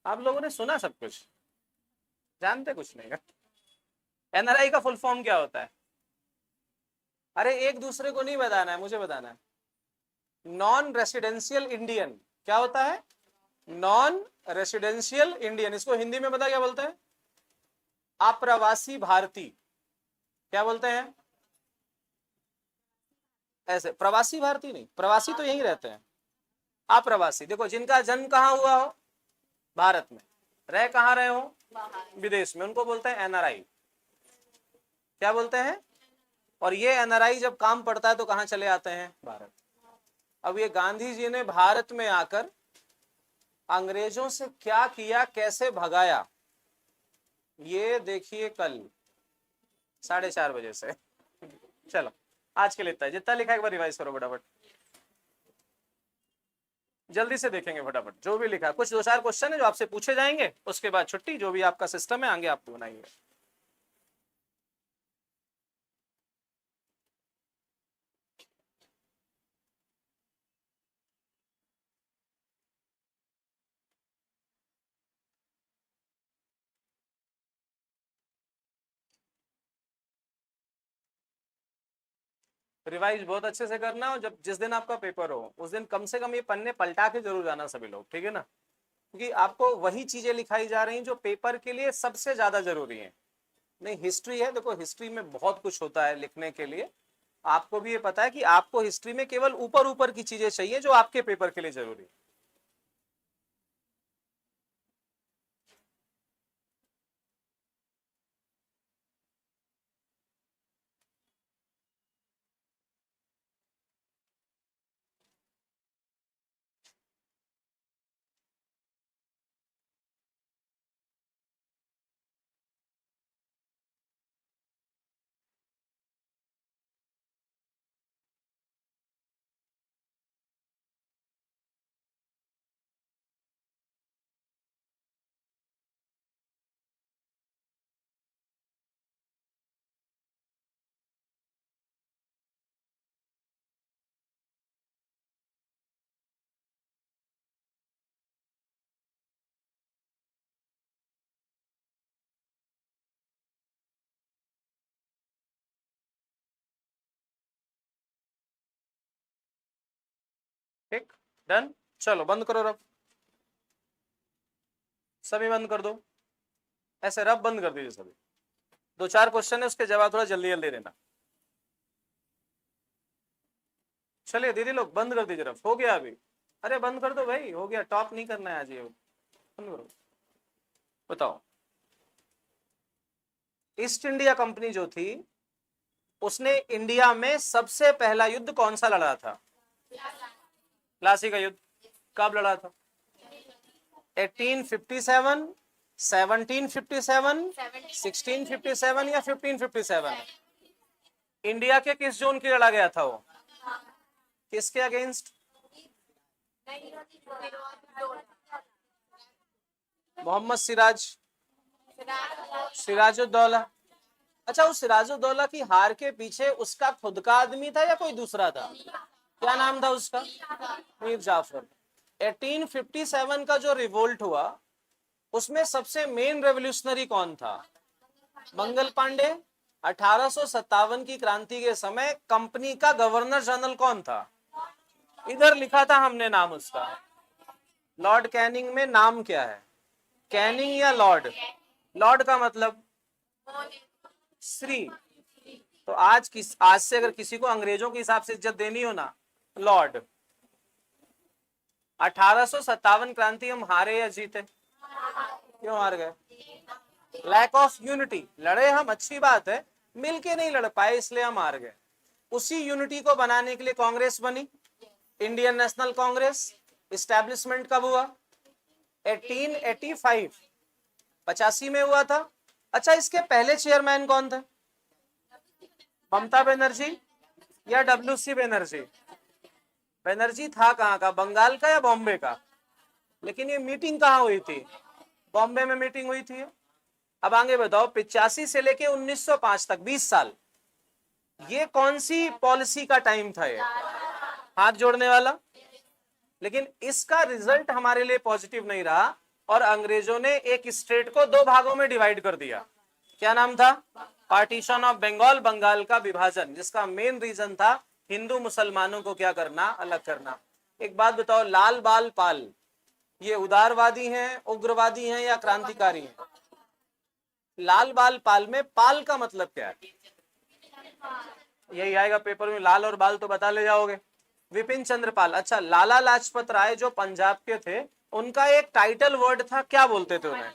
आप लोगों ने? सुना सब कुछ, जानते कुछ नहीं है। एनआरआई का फुल फॉर्म क्या होता है? अरे एक दूसरे को नहीं बताना है, मुझे बताना है। Non residential Indian. क्या होता है? Non residential Indian. इसको हिंदी में बता क्या बोलते हैं? अप्रवासी भारतीय। क्या बोलते हैं? ऐसे प्रवासी भारतीय नहीं, प्रवासी तो यही रहते हैं। अप्रवासी, देखो जिनका जन्म कहाँ हुआ हो? भारत में, रह कहाँ रहे हो? विदेश में, उनको बोलते हैं एनआरआई। क्या बोलते हैं? और ये एनआरआई जब काम पड़ता है तो कहाँ चले आते हैं? भारत। अब ये गांधी जी ने भारत में आकर अंग्रेजों से क्या किया, कैसे भगाया, ये देखिए कल 4:30 बजे से। चलो आज के लिए इतना है, जितना लिखा एक बार रिवाइज करो फटाफट, जल्दी से देखेंगे फटाफट जो भी लिखा। कुछ 2-4 क्वेश्चन है जो आपसे पूछे जाएंगे, उसके बाद छुट्टी। जो भी आपका सिस्टम है आगे आपको बनाएंगे। रिवाइज बहुत अच्छे से करना, और जब जिस दिन आपका पेपर हो उस दिन कम से कम ये पन्ने पलटा के जरूर जाना सभी लोग, ठीक है ना? क्योंकि आपको वही चीजें लिखाई जा रही हैं जो पेपर के लिए सबसे ज्यादा जरूरी है। नहीं हिस्ट्री है, देखो हिस्ट्री में बहुत कुछ होता है लिखने के लिए। आपको भी ये पता है कि आपको हिस्ट्री में केवल ऊपर ऊपर की चीजें चाहिए जो आपके पेपर के लिए जरूरी है। ठीक, डन। चलो बंद करो रब, सभी बंद कर दो, ऐसे रब बंद कर दीजिए सभी। 2-4 क्वेश्चन है, उसके जवाब थोड़ा जल्दी जल्दी देना। चलिए दीदी लोग बंद कर दीजिए, रब हो गया अभी। अरे बंद कर दो भाई, हो गया, टॉप नहीं करना है आज ये, बंद करो। बताओ, ईस्ट इंडिया कंपनी जो थी उसने इंडिया में सबसे पहला युद्ध कौन सा लड़ा था? प्लासी का युद्ध। कब लड़ा था? 1857, 1757, 1657 या 1557? इंडिया के किस जोन की लड़ा गया था वो? किसके अगेंस्ट? मोहम्मद सिराज, सिराजुद्दौला। अच्छा, उस सिराजुद्दौला की हार के पीछे उसका खुद का आदमी था या कोई दूसरा था? क्या नाम था उसका? मीर जाफर। 1857 का जो रिवोल्ट हुआ उसमें सबसे मेन रेवोल्यूशनरी कौन था? मंगल पांडे। 1857 की क्रांति के समय कंपनी का गवर्नर जनरल कौन था? इधर लिखा था हमने नाम उसका, लॉर्ड कैनिंग। में नाम क्या है, कैनिंग या लॉर्ड? लॉर्ड का मतलब श्री। तो आज से अगर किसी को अंग्रेजों के हिसाब से इज्जत देनी हो ना, लॉर्ड। 1857 क्रांति हम हारे या जीते? क्यों हार गए? Lack of unity. लड़े हम, अच्छी बात है, मिलके नहीं लड़ पाए इसलिए हम हार गए। उसी यूनिटी को बनाने के लिए कांग्रेस बनी, इंडियन नेशनल कांग्रेस। इस्टेब्लिशमेंट कब हुआ? 1885, 85 में हुआ था। अच्छा, इसके पहले चेयरमैन कौन थे? ममता बनर्जी या WC बनर्जी? बनर्जी था कहाँ का, बंगाल का या बॉम्बे का? लेकिन ये मीटिंग कहाँ हुई थी? बॉम्बे में मीटिंग हुई थी। अब आगे बताओ, 85 से लेके 1905 तक 20 साल, ये कौन सी पॉलिसी का टाइम था? ये हाथ जोड़ने वाला। लेकिन इसका रिजल्ट हमारे लिए पॉजिटिव नहीं रहा और अंग्रेजों ने एक स्टेट को दो भागों में डिवाइड कर दिया। क्या नाम था? पार्टीशन ऑफ बंगाल, बंगाल का विभाजन, जिसका मेन रीजन था हिंदू मुसलमानों को क्या करना, अलग करना। एक बात बताओ, लाल बाल पाल ये उदारवादी हैं, उग्रवादी हैं या क्रांतिकारी हैं? लाल बाल पाल में पाल का मतलब क्या है? यही आएगा पेपर में, लाल और बाल तो बता ले जाओगे। विपिन चंद्र पाल। अच्छा, लाला लाजपत राय जो पंजाब के थे, उनका एक टाइटल वर्ड था, क्या बोलते थे उन्हें?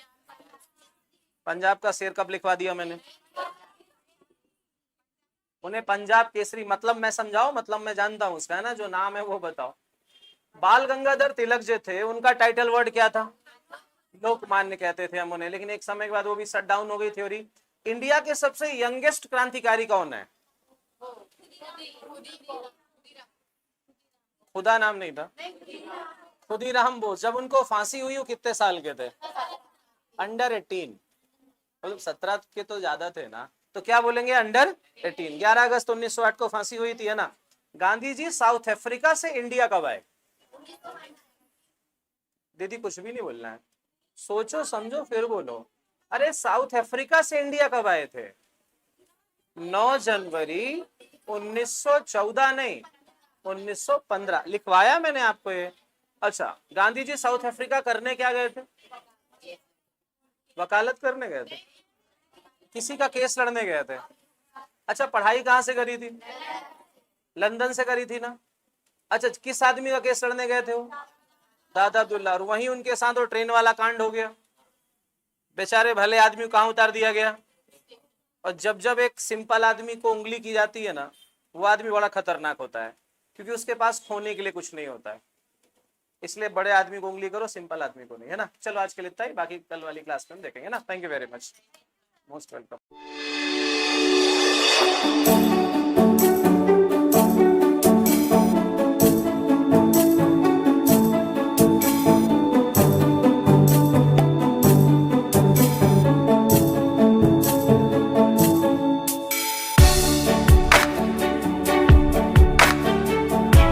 पंजाब का शेर कब लिखवा दिया मैंने? उन्हें पंजाब केसरी। मतलब मैं समझाओ, मतलब मैं जानता हूं उसका, है ना, जो नाम है वो बताओ। बाल गंगाधर तिलक जो थे, उनका टाइटल वर्ड क्या था? लोकमान्य कहते थे हम उन्हें, लेकिन एक समय के बाद वो भी शट डाउन हो गई थ्योरी। इंडिया के सबसे यंगेस्ट क्रांतिकारी कौन है? खुदा नाम नहीं था, खुदीराम बोस। जब उनको फांसी हुई वो कितने साल के थे? अंडर 18, मतलब 17 के तो ज्यादा थे ना, तो क्या बोलेंगे? अंडर 18। 11 अगस्त 1908 को फांसी हुई थी, है ना। गांधी जी साउथ अफ्रीका से इंडिया कब आए? दीदी कुछ भी नहीं बोलना है, सोचो समझो फिर बोलो। अरे साउथ अफ्रीका से इंडिया कब आए थे? 9 जनवरी 1914, नहीं 1915। लिखवाया मैंने आपको ये। अच्छा, गांधी जी साउथ अफ्रीका करने क्या गए थे? वकालत करने गए थे, किसी का केस लड़ने गए थे। अच्छा, पढ़ाई कहाँ से करी थी? लंदन से करी थी ना। अच्छा, किस आदमी का केस लड़ने गए थे वो? दादा अब्दुल्ला। और वहीं उनके साथ वो ट्रेन वाला कांड हो गया, बेचारे भले आदमी को कहाँ उतार दिया गया। और जब जब एक सिंपल आदमी को उंगली की जाती है ना, वो आदमी बड़ा खतरनाक होता है, क्योंकि उसके पास खोने के लिए कुछ नहीं होता है। इसलिए बड़े आदमी को उंगली करो, सिंपल आदमी को नहीं, है ना। चलो आज के लिए इतना ही, बाकी कल वाली क्लास में हम देखेंगे ना। Thank you very much, most welcome.